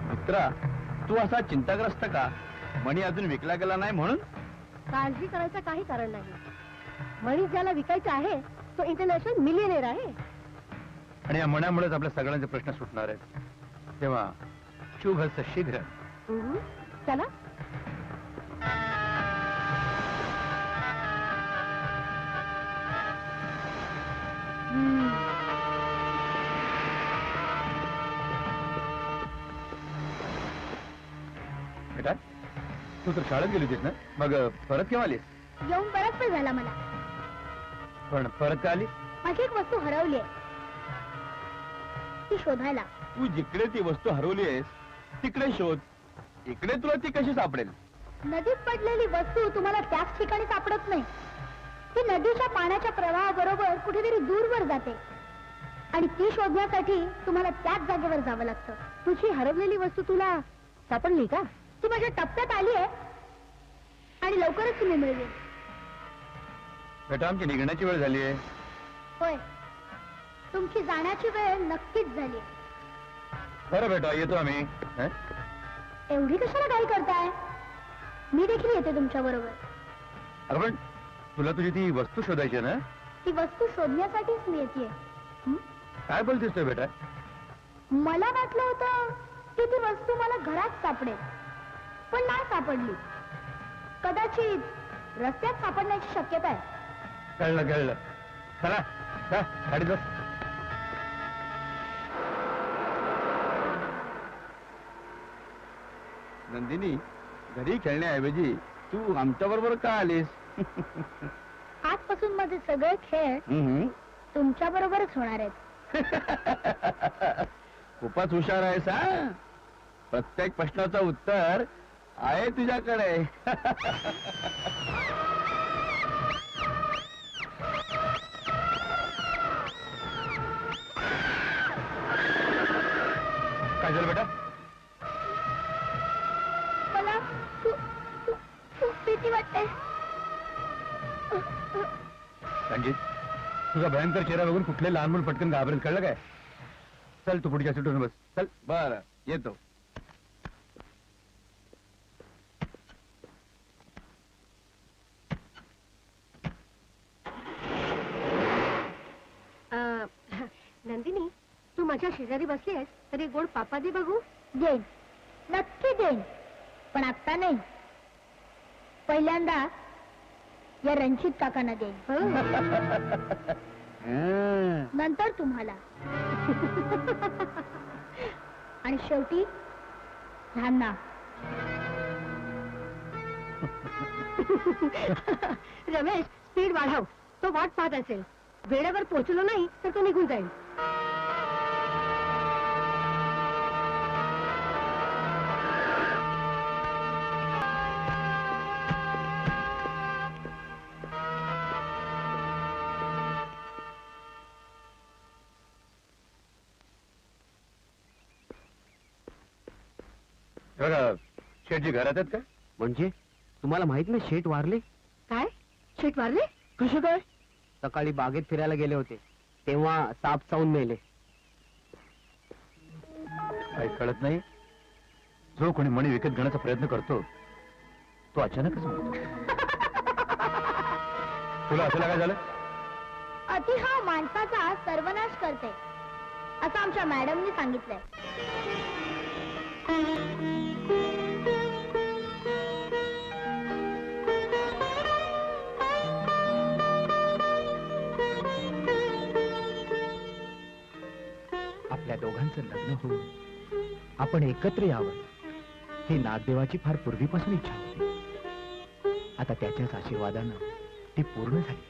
मित्रा, तू असा चिंताग्रस्त का? मणी अजून विकला गेला नाही म्हणून? काळजी करायचं काही कारण नाही. मणी ज्याला विकायचा आहे तो इंटरनॅशनल मिलियनेर आहे. आणि या मण्यामुळेच आपल्या सगळ्यांचे प्रश्न सुटणार आहेत. तेव्हा शुभ शीघ्र. चला. बेटा तू तर शाळेत गेली होतीस ना, मग परत केव्हा आलीस? येऊन बराच वेळ झाला मला. पण परत का आलीस? माझी एक वस्तू हरवली आहे, ती शोधायला. तू जिकडे ती वस्तू हरवली आहेस तिकडे शोध. इकडे तुला ती कशी सापडेल? नदीत पडलेली वस्तू तुम्हाला त्याच ठिकाणी सापडत नाही. ती नदीच्या पाण्याच्या प्रवाहाबरोबर कुठेतरी दूरवर जाते आणि ती शोधण्यासाठी तुम्हाला त्याच जागेवर जावं लागतं. तुझी हरवलेली वस्तू तुला सापडली का? ती माझ्या टप्प्यात आली आहे आणि लवकरच तुम्ही मिळवेल. बेटा आमची निघण्याची वेळ झाली आहे. होय, तुमची जाण्याची वेळ नक्कीच झाली. बरं बेटा येतो आम्ही. हं? एवढी कशाला घाई करताय? मी देखील येते तुमच्या बरोबर. अगं पण तुला तुझी ती वस्तू शोधायची आहे ना? ती वस्तू शोधण्यासाठीच मी येते. काय बोलतेस तू बेटा? मला वाटलं होतं की ती वस्तू मला घरात सापडेल, पण नाही सापडली. कदाचित रस्त्यात सापडण्याची शक्यता आहे. कळलं. चला जा, गाडीत बस. नंदिनी, घरी खेळण्याऐवजी तू आमच्या बरोबर का आलीस? आजपासून माझे सगळे खेळ तुमच्या बरोबरच होणार आहेत. खूपच हुशार आहेस हा. प्रत्येक प्रश्नाचं उत्तर आहे तुझ्याकडे. काय झालं बेटा? मला खूप भीती वाटते. रणजित, तुझा भयंकर चेहरा बघून कुठले लहान मुलं पटकन घाबरेल, कळलं काय? चल तू पुढच्या सीटवर बस. चल. बर येतो. नंदिनी, तू माझ्या शेजारी बसली आहेस तरी गोड पापा दे बघू. देईन, नक्की देईन, पण आत्ता नाही. पहिल्यांदा या रणजित काकांना देईन, नंतर तुम्हाला आणि शेवटी ह्यांना. रमेश, स्पीड वाढव. तो वाट पाहत असेल. वेळेवर पोहोचलो नाही तर तो निघून जाईल. बघा शेठजी घरात आहेत का? म्हणजे तुम्हाला माहित नाही शेठ वारले? काय? शेट वारले? कसं काय? सकाळी बागेत फिरायला गेले होते तेव्हा साप चावून मेले. काही कळत नाही. जो कोणी मणी विकत घेण्याचा प्रयत्न करतो तो अचानकच मरतो. तुला असं काय झालं? अति हा माणसाचा सर्वनाश करते असं आमच्या मॅडमनी सांगितलंय. आपल्या दोघांचं लग्न होऊन आपण एकत्र यावं ही नागदेवाची फार पूर्वीपासून इच्छा होती. आता त्याच्याच आशीर्वादानं ती पूर्ण झाली.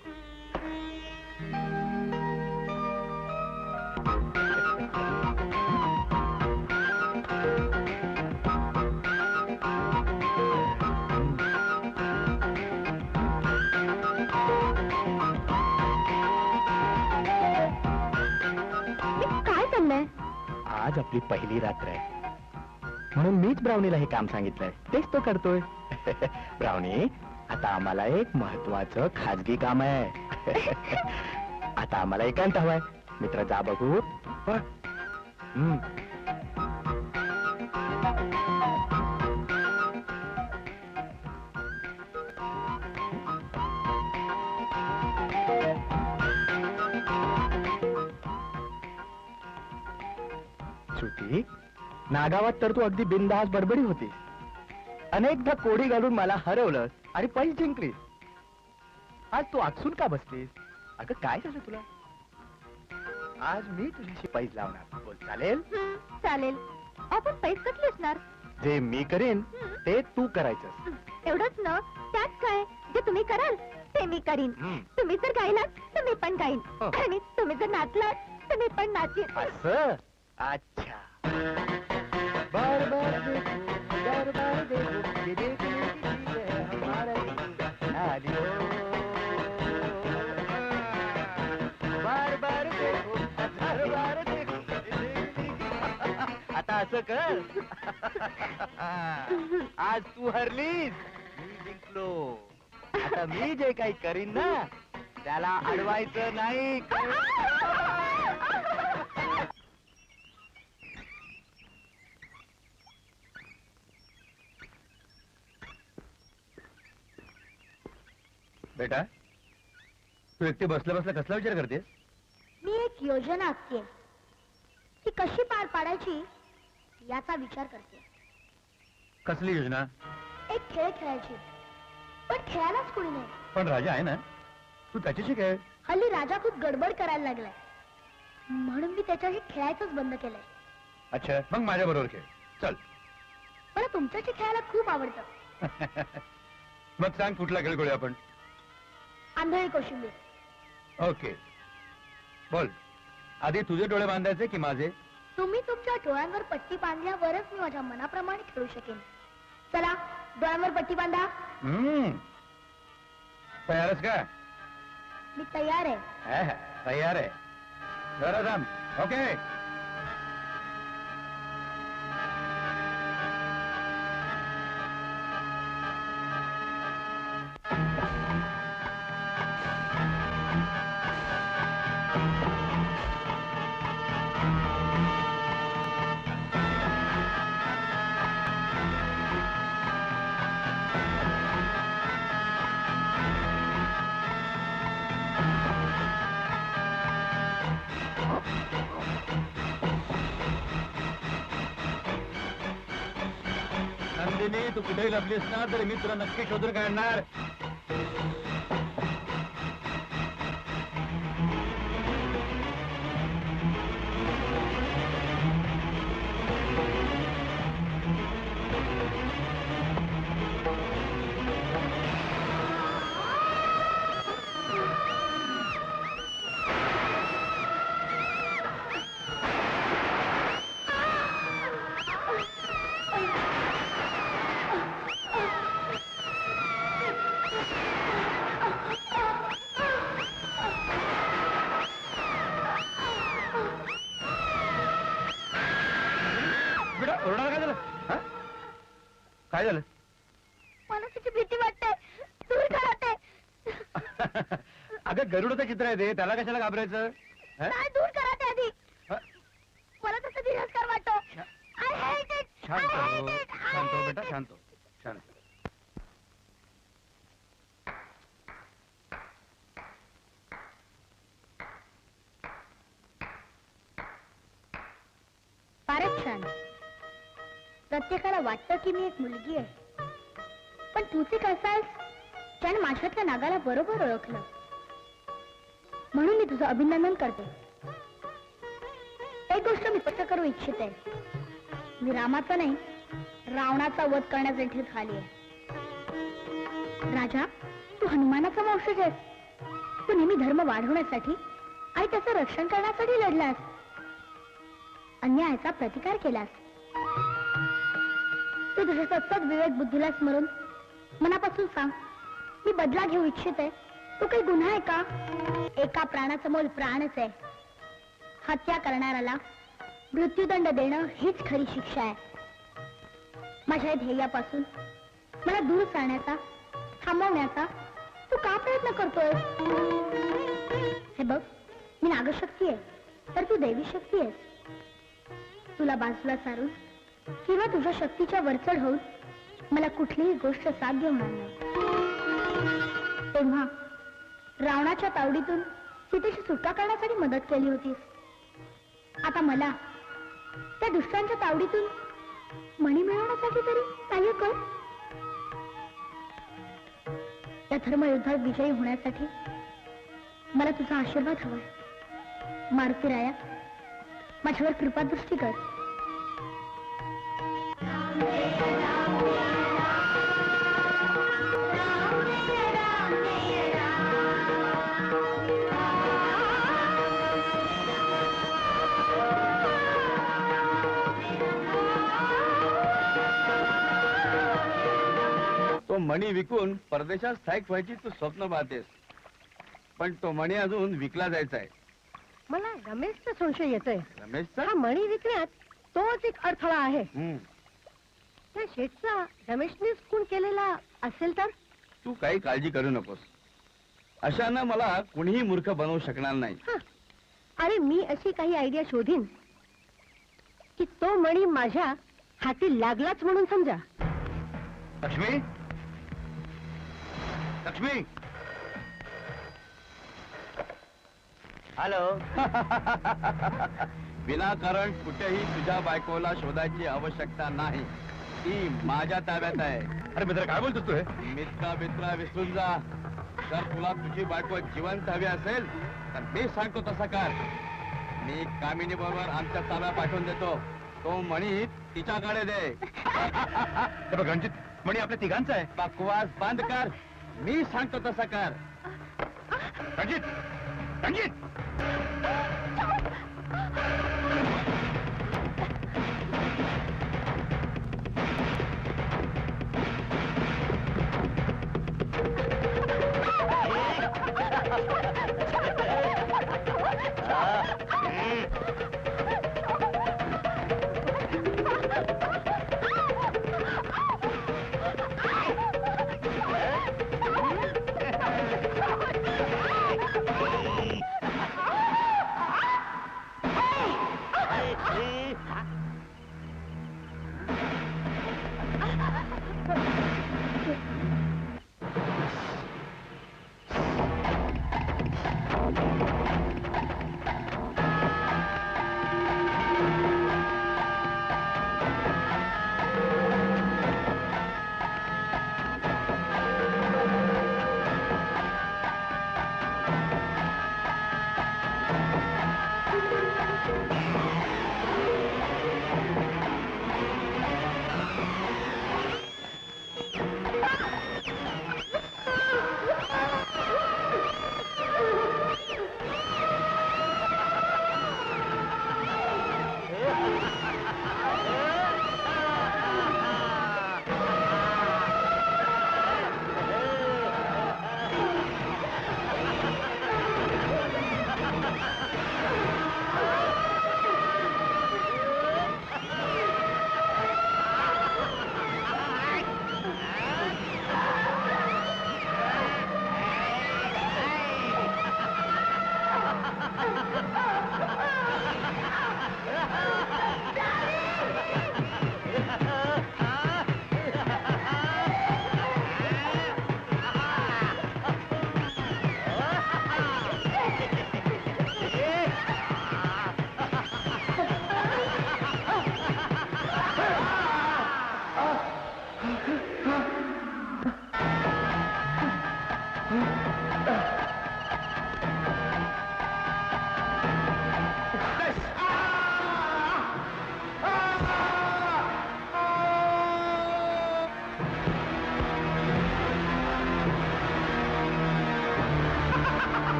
काय चाललंय? आज आपली पहिली रात्र आहे म्हणून मीच ब्राउनीला हे काम सांगितलंय. तेच तो करतोय. ब्राउनी, आता आम्हाला एक महत्वाचं खाजगी काम आहे. आता आम्हाला एकांत हवाय. मित्र जा बघू. श्रुती, नागावात तर तू अगदी बिनधास बडबडी होतीस. अनेकदा कोडी घालून मला हरवलंस आणि पैस जिंकलीस. आज तू आकसून का बसलीस? अगं काय झालं तुला? आज मी तुझ्याशी पैस लावणार. बोल, चालेल? चालेल. आपण पैस कसले असणार? जे मी करेन ते तू करायचं. एवढंच ना, त्यात काय? जे तुम्ही कराल ते मी करीन. तुम्ही जर गायलात तर मी पण गाईन. हो. आणि तुम्ही जर नाचलात तर मी पण नाचीन. असं? अच्छा. बार बार देखो, बार बार देखो, ये देखने की चीज है हमारा दिल. आली हो. बार बार देखो, हजार बार देखो, ये देखने की. आता असं कर. आज तू हरलीस, मी जिंकलो. आता मी जे काही करीन ना त्याला अडवायचं नाही. बेटा, तू एकटी बसल्या बसल्या कसला विचार करतेस? मी एक योजना आखते. ती कशी पार पाडायची याचा विचार करते. कसली योजना? एक खेळ खेळायची, पण खेळायलाच कोणी नाही. पण राजा आहे ना, तू त्याच्याशी खेळ. हल्ली राजा खूप गडबड करायला लागलाय, म्हणून मी त्याच्याशी खेळायचंच बंद केलंय. अच्छा, मग माझ्या बरोबर खेळ. चल. मला तुमच्याशी खेळायला खूप आवडतं. मग सांग कुठला खेळ खेळूया आपण? आंधळी कोशिंबीर. ओके, बोल. आधी तुझे डोळे बांधायचे की माझे? तुम्ही तुमच्या डोळ्यांवर पट्टी बांधल्यावरच मी माझ्या मनाप्रमाणे खेळू शकेन. चला, डोळ्यांवर पट्टी बांधा. तयारच का? मी तयार आहे. तयार आहे. जरा थांब. ओके. नंदिनी, तू कुठेही लपलीस ना तरी मी तुला नक्की शोधून काढणार. बेटा, ओरडा काय झालं? हा? काय झालं? मला त्याची भीती वाटते. दूर करा ते. अगं, गरुडाचं चित्र आहे ते, त्याला कशाला घाबरायचं? हा? नाही, दूर करा ते आधी. हा? मला तसं तिरस्कार वाटतो. I hate it. I शांत हो, hate it. I शांत हो hate बेटा, it. शांत हो, शांत. फारच छान. प्रत्येकाला वाटतं की मी एक मुलगी आहे, पण तूच एक असायस ज्याने माझ्यातल्या नागाला बरोबर ओळखलं. म्हणून मी तुझं अभिनंदन करते. एक गोष्ट मी स्पष्ट करू इच्छिते. मी रामाचा नाही, रावणाचा वध करण्यासाठी इथे खाली आहे. राजा, तू हनुमानाचा वंशज आहेस. तू नेहमी धर्म वाढवण्यासाठी आणि त्याचं रक्षण करण्यासाठी लढलास. अन्यायाचा प्रतिकार केलास. तू तुझ्या सतत विवेक बुद्धीला स्मरून मनापासून सांग, मी बदला घेऊ इच्छिते. तो काही गुन्हा आहे का? एका प्राणाचं मोल प्राणच आहे. हत्या करणाऱ्याला मृत्यूदंड देणं हीच खरी शिक्षा आहे. माझ्या ध्येयापासून मला दूर सारण्याचा, थांबवण्याचा तू का प्रयत्न करतोय? हे बघ, मी नागशक्ती आहे तर तू देवी शक्ती आहेस. तुला बाजूला सारून किंवा तुझ्या शक्तीच्या वरचढ होऊन मला कुठलीही गोष्ट साध्य होणार नाही. तेव्हा रावणाच्या तावडीतून सीतेची सुटका करण्यासाठी मदत केली होतीस. आता मला त्या दुष्टांच्या तावडीतून मणी मिळवण्यासाठी तरी काही कर. या धर्मयुद्धात विजयी होण्यासाठी मला तुझा आशीर्वाद हवाय. मारुती राया, माझ्यावर कृपादृष्टी कर. तो मणी विकून परदेशात स्थायिक व्हायची तू स्वप्न पाहतेस, पण तो मणी अजून विकला जायचा आहे. मला रमेशचा संशय येतोय. रमेशचा? हा मणी विकण्यात तोच एक अडथळा आहे. हम्म. त्या शेठचा रमेशनेच खून केलेला असेल तर? तू काही काळजी करू नकोस. अशानं मला कुणीही मूर्ख बनवू शकणार नाही. हं. अरे मी अशी काही आयडिया शोधीन की तो मणी माझ्या हाती लागलाच म्हणून समजा. लक्ष्मी, लक्ष्मी. हॅलो. विनाकारण कुठेही तुझ्या बायकोला शोधायची आवश्यकता नाही. ती माझ्या ताब्यात आहे. अरे मित्र, काय बोलतोस तू हे? मित्रा विसरून जा. जर तुला तुझी बायको जिवंत हवी असेल तर मी सांगतो तसा कर. मी कामिनी बरोबर आमच्या ताब्यात पाठवून देतो. तो मणी तिच्याकडे दे. हे बघ रणजित, म्हणे आपल्या तिघांचा आहे. बकवास बंद कर. मी सांगतो तसा कर. रणजित, रणजित.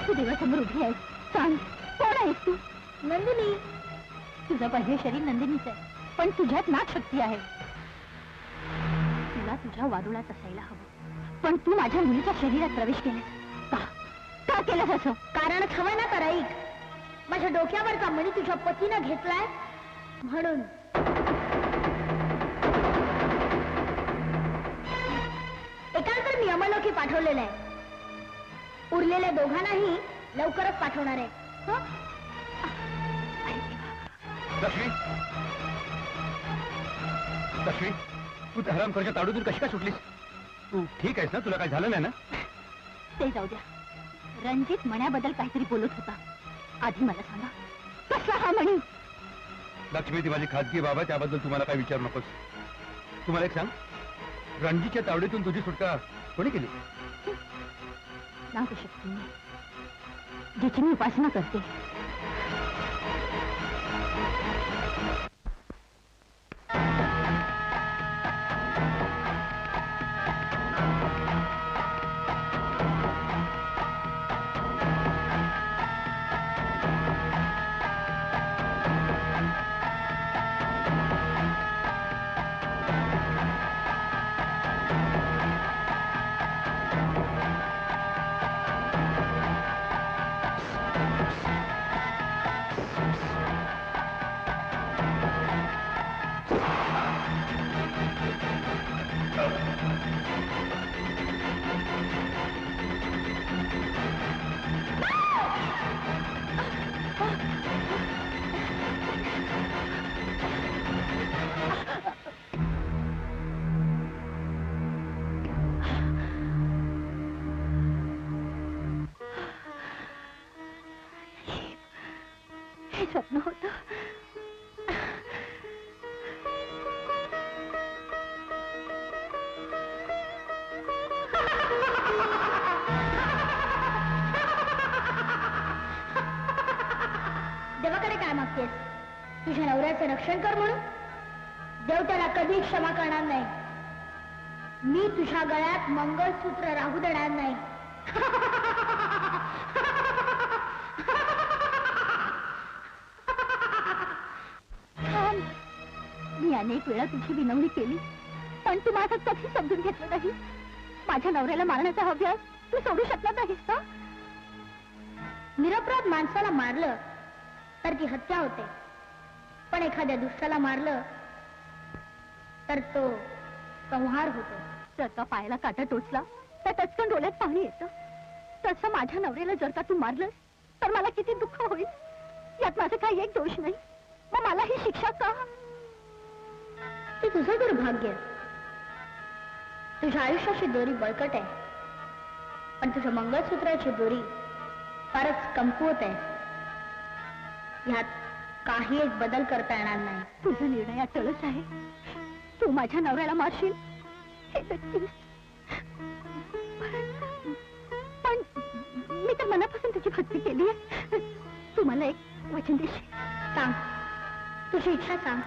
तू देवासमोर उभी आहेस. सांग, कोण आहेस तू? नंदिनी. तुझं बाह्य शरीर नंदिनीच आहे, पण तुझ्यात नाग शक्ती आहे. तुला तुझ्या वारुळात असायला हवं, पण तू माझ्या मुलीच्या शरीरात प्रवेश केलास. का केलंस असं? कारणच हवं ना कराईक. माझ्या डोक्यावरचा मणी तुझ्या पतीनं घेतलाय म्हणून. एकाला तर मी यमलोकी पाठवलेलं आहे. उरलेल्या दोघांनाही लवकरच पाठवणार आहे. हं? लक्ष्मी, लक्ष्मी, तू त्या हरामखोराच्या तावडीतून कशी काय सुटलीस? तू ठीक आहेस ना? तुला काय झालं नाही ना? ते जाऊ द्या. रणजित मण्याबद्दल काहीतरी बोलत होता. आधी मला सांगा, कसला हा मणी? लक्ष्मी, ती माझी खाजगी बाब आहे, त्याबद्दल तुम्हाला काय विचारू नकोस. तुम्हाला एक सांग, रणजीतच्या तावडीतून तुझी सुटका कोणी केली? नागशक्ती, जिची मी उपासना करते. हे स्वप्न होतं. देवाकडे काय मागतेस? तुझ्या नवऱ्याचं रक्षण कर म्हणून? देव त्याला कधी क्षमा करणार नाही. मी तुझ्या गळ्यात मंगळसूत्र राहू देणार नाही. थांब. मी अनेक वेळा तुझी विनवणी केली, पण तू माझं कधी समजून घेतलं नाही. माझ्या नवऱ्याला मारण्याचा अभ्यास तू सोडू शकत नाहीस का? निरपराध माणसाला मारलं तर ती हत्या होते, पण एखाद्या दुष्टाला मारलं तर तो संहार होतो. जर का पायाला काटा टोचला तर टचकन डोळ्यात पाणी येतं. तसं माझ्या नवऱ्याला जर का तू मारलंस तर मला किती दुःख होईल. यात माझं काही एक दोष नाही, मग मला ही शिक्षा का? ते तुझं दुर्भाग्य. तुझ्या आयुष्याची दोरी बळकट आहे, पण तुझ्या मंगळसूत्राची दोरी फारच कमकुवत आहे. ह्यात काही एक बदल करता येणार नाही. तुझा निर्णय अटळच आहे. तू माझ्या नवऱ्याला मारशील हे नक्कीच. पण मी तर मनापासून तुझी भक्ती केली आहे. तू मला एक वचन देशील? सांग, तुझी इच्छा सांग,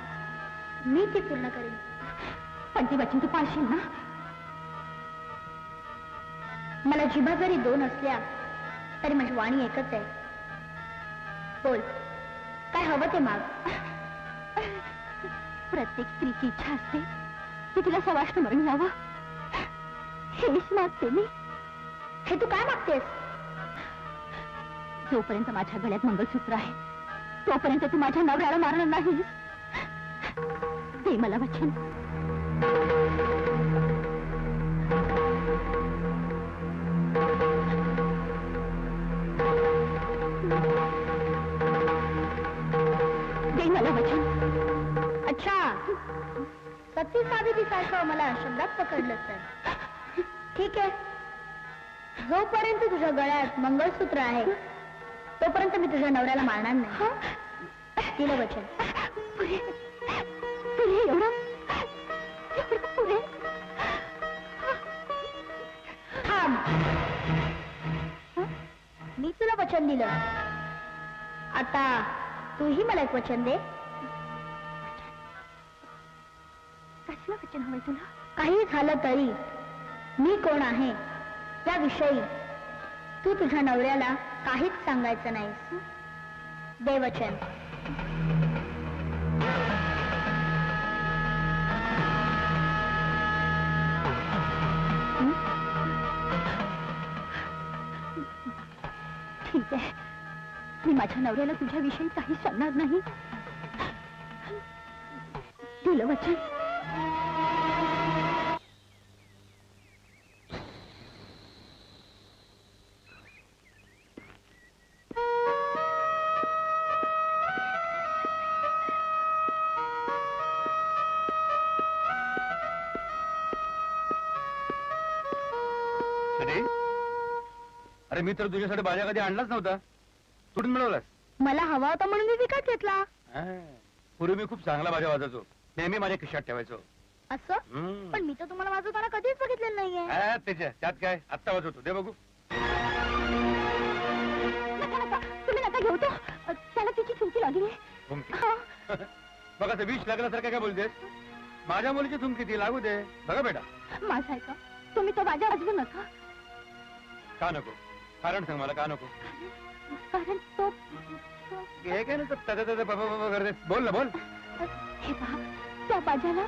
मी ती पूर्ण करेन. पण ती वचन तू पाळशील ना? मला जिभा जरी दोन असल्या तरी माझी वाणी एकच आहे. बोल, काय हवं ते माग. प्रत्येक स्त्रीची इच्छा असते की तिला सवाष्ण मरण यावं. हेच मागते मी. हे तू काय मागतेस? जोपर्यंत माझ्या गळ्यात मंगळसूत्र आहे तोपर्यंत तू माझ्या नवऱ्याला मारणार नाहीस. ते मला वचन. दे मला वचन. अच्छा, सती सावित्री सारखं मला शब्दात पकडलं तर ठीक आहे. जोपर्यंत तुझ्या गळ्यात मंगळसूत्र आहे तोपर्यंत मी तुझ्या नवऱ्याला मारणार नाही. दिलं वचन. पुरे पुरे एवढं पुरे. थांब, मी तुला वचन दिलं, आता तूही मला एक वचन दे. कसलं वचन हवंय तुला? काही झालं तरी मी कोण आहे याविषयी तू तुझ्या नवऱ्याला काहीच सांगायचं नाहीस. दे वचन. ठीक आहे, मी माझ्या नवऱ्याला तुझ्याविषयी काही सांगणार नाही. दिलं वचन. अरे मी तर तुझ्यासाठी बाजा कधी आणलाच नव्हता. कुठून मिळवलास? मला हवा होता म्हणून मी विकत घेतला. पूर्वी मी खूप चांगला बाजा वाजवतो. नेहमी माझ्या खिशात ठेवायचो. असं? पण मी तर तुम्हाला वाजवताना कधीच बघितलेलं नाहीये. त्यात काय, आत्ता वाजवतो, दे बघू. नका, तुम्ही नका घेऊ तो. त्याला तिची थुंकी लागली आहे. थुंकी? हा. बघ असं विष लागल्यासारखं काय बोलतेस? माझ्या मुलीची थुंकी ती लागू दे. बघा बेटा. माझा ऐका, तुम्ही तो बाजा वाजवू नका. का नको? कारण सांग मला, का नको? कारण तो हे काय ना, बोल ना, बोल. हे पहा, त्या बाजाला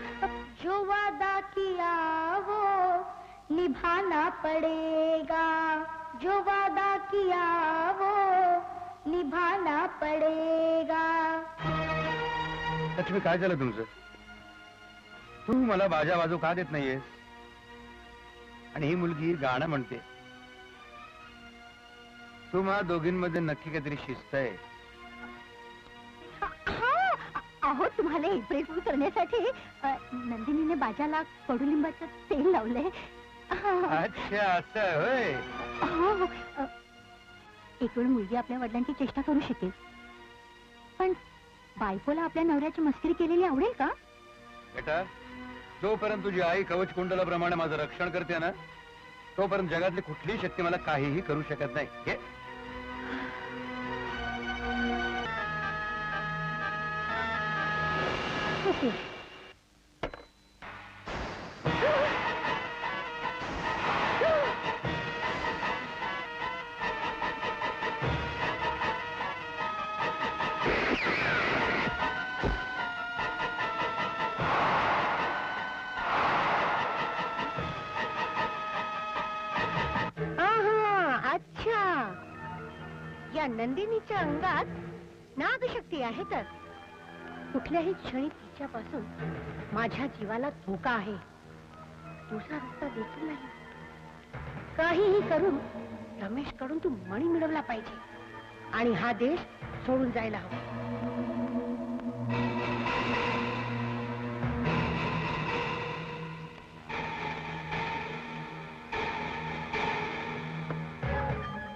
जो वादा किया वो निभाना पड़ेगा, जो वादा किया वो निभाना पड़ेगा. लक्ष्मी, काय झालं तुमचं? तू मला बाजा वाजू का देत नाहीयेस? आणि ही मुलगी गाणं म्हणते. तुम्हा दोघींमध्ये नक्की काहीतरी शिस्त आहे. अहो, तुम्हाला इम्प्रेस करण्यासाठी नंदिनीने बाजाला कडुलिंबाचं तेल लावलंय. अच्छा, असं होय. हो, एक वेळ मुलगी आपल्या वडिलांची चेष्टा करू शकेल, पण बायकोला आपल्या नवऱ्याची मस्करी केलेली आवडेल का? बेटा, जोपर्यंत तुझी आई कवच कुंडलाप्रमाणे माझं रक्षण करते ना, तोपर्यंत जगातली कुठलीही शक्ती मला काहीही करू शकत नाही. हे ओके. अच्छा, या नंदिनीच्या अंगात नागशक्ती आहे. तर कुठल्याही क्षणी तिच्यापासून माझ्या जीवाला धोका आहे. दुसरा रस्ता देखील नाही. काहीही करून रमेश कडून तू मणी मिळवला पाहिजे आणि हा देश सोडून जायला हवा.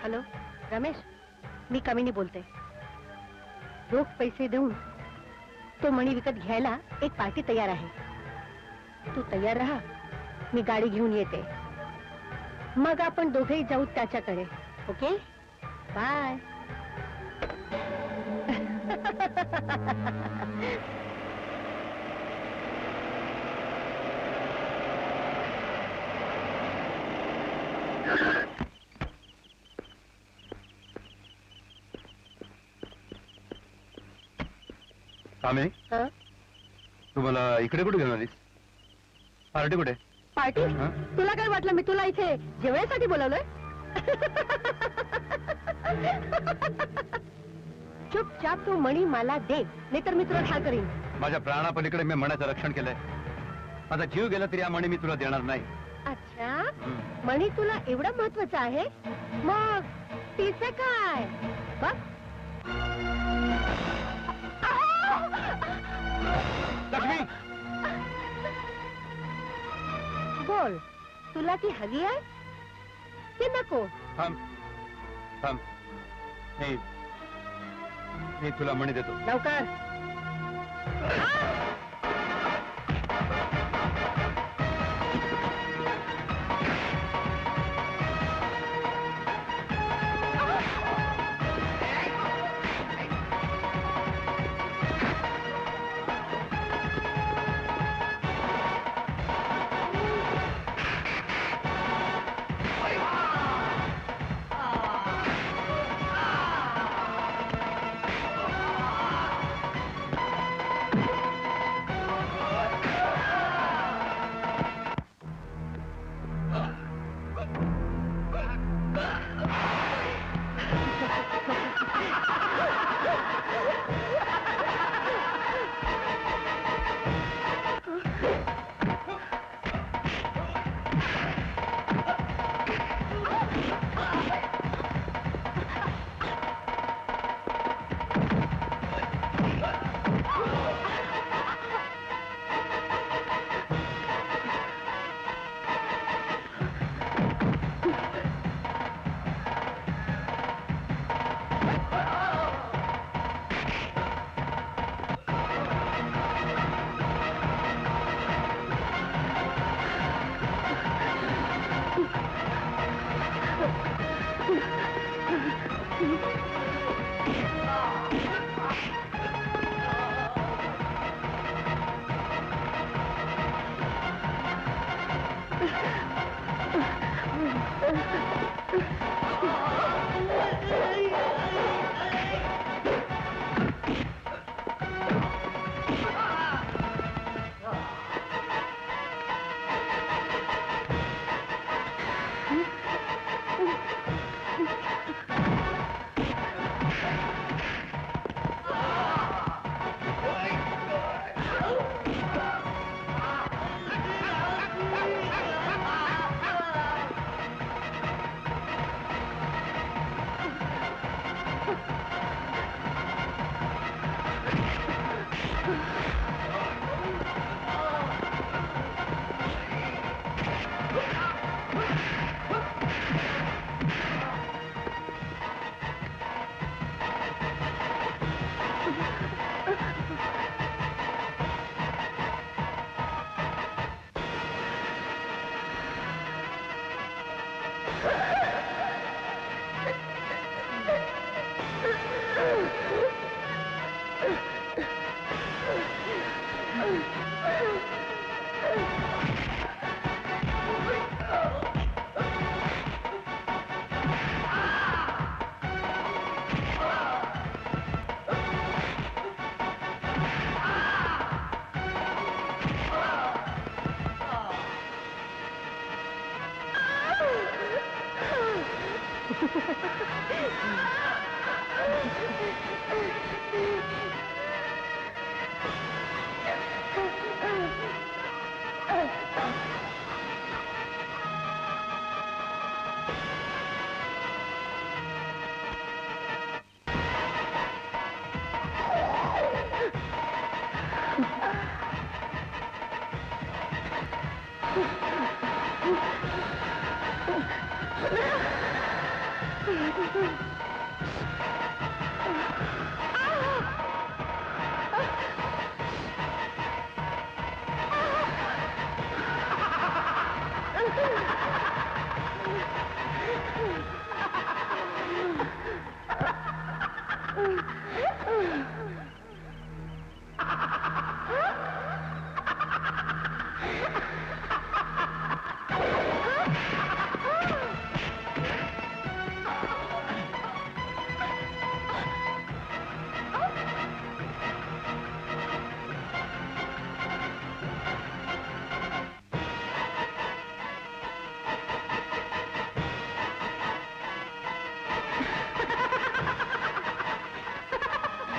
हॅलो रमेश, मी कामिनी बोलते. रोख पैसे देऊन तो मणी विकत घ्यायला एक पार्टी तयार आहे. तू तयार राहा, मी गाडी घेऊन येते. मग आपण दोघेही जाऊ त्याच्याकडे. Okay, bye. कामे, तू मला इकडे कुठे घेऊन आलीस? पार्टी कुठे? पार्टी? हं? तुला काय वाटलं मी तुला इथे जेवण्यासाठी बोलवलंय? चुपचाप तू मणी मला दे, नाहीतर मी तुला ठार करीन. माझ्या प्राणापलीकडे मी मनाचं रक्षण केलंय. माझा जीव गेला तरी या मणी मी तुला देणार नाही. अच्छा, मणी तुला एवढं महत्वाचं आहे? मग तिचं काय? बघ, लक्ष्मी, बोल, तुला ती हवी आहे की नको? थांब थांब, मी तुला मणी देतो. लवकर.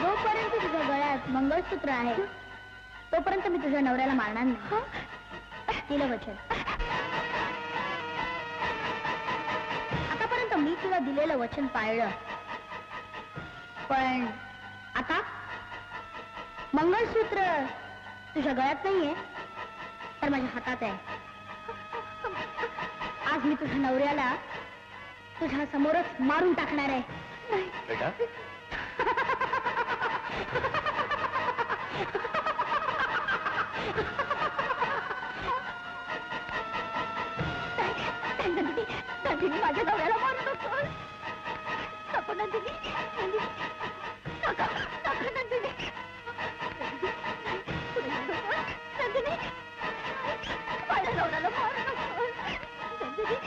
जोपर्यंत तुझ्या गळ्यात मंगळसूत्र आहे तोपर्यंत मी तुझ्या नवऱ्याला मारणार नाही. दिलं वचन. आतापर्यंत मी तुला दिलेलं वचन पाळलं, पण आता मंगळसूत्र तुझ्या गळ्यात नाहीये तर माझ्या हातात आहे. आज मी तुझ्या नवऱ्याला तुझ्या समोरच मारून टाकणार आहे. बेटा नंदिनी, माझ्या नवऱ्याला मारू नकोस. नको नंदिनी, नको नंदिनी. नंदिनी, माझ्या नवऱ्याला मारू नकोस. नंदिनी,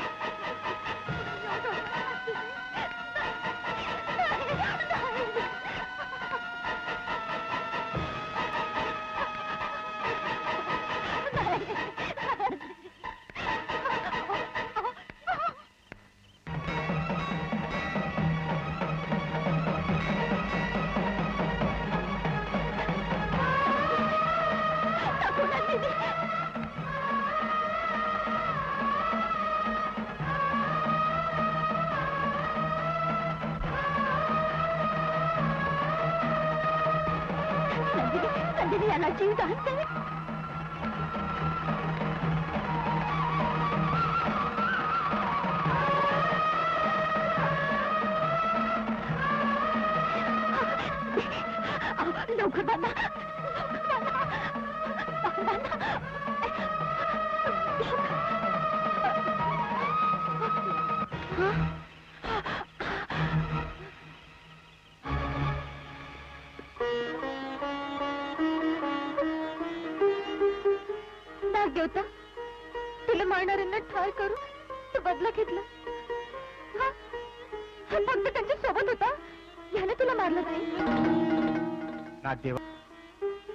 नंदिनी याला जीव घालते. लवकर बांधा. नागदेवता, तुला मारणाऱ्यांना ठार करून तू बदला घेतला. हा? हा फक्त त्यांच्या सोबत होता ह्याने तुला मारलं नाही. नागदेवा,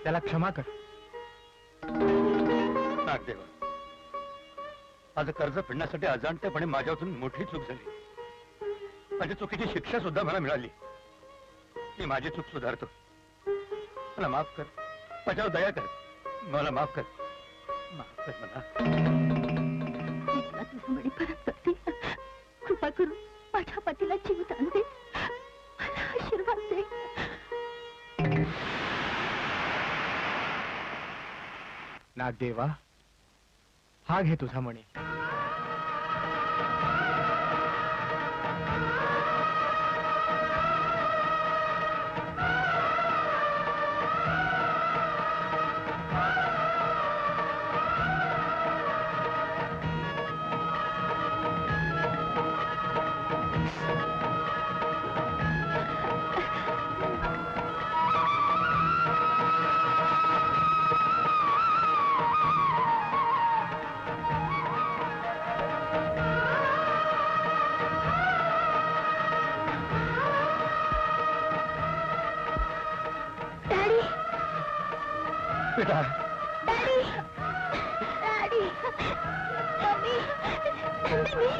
त्याला क्षमा कर. नागदेवा, माझं कर्ज फेडण्यासाठी अजाणतेपणे माझ्यातून मोठी चूक झाली. माझ्या चुकीची शिक्षा सुद्धा मला मिळाली. मी माझी चूक सुधारतो. मला माफ कर. माझ्यावर दया कर. मला माफ कर. माफ कर मला. मी तुला तुझं मणी परत करते. कृपा करून माझ्या पतीला जीवदान दे. मला आशीर्वाद दे. नागदेवा, हा घे तुझा मणी. डॅडी, बेटा, डॅडी, डॅडी, मम्मी, नंदिनी.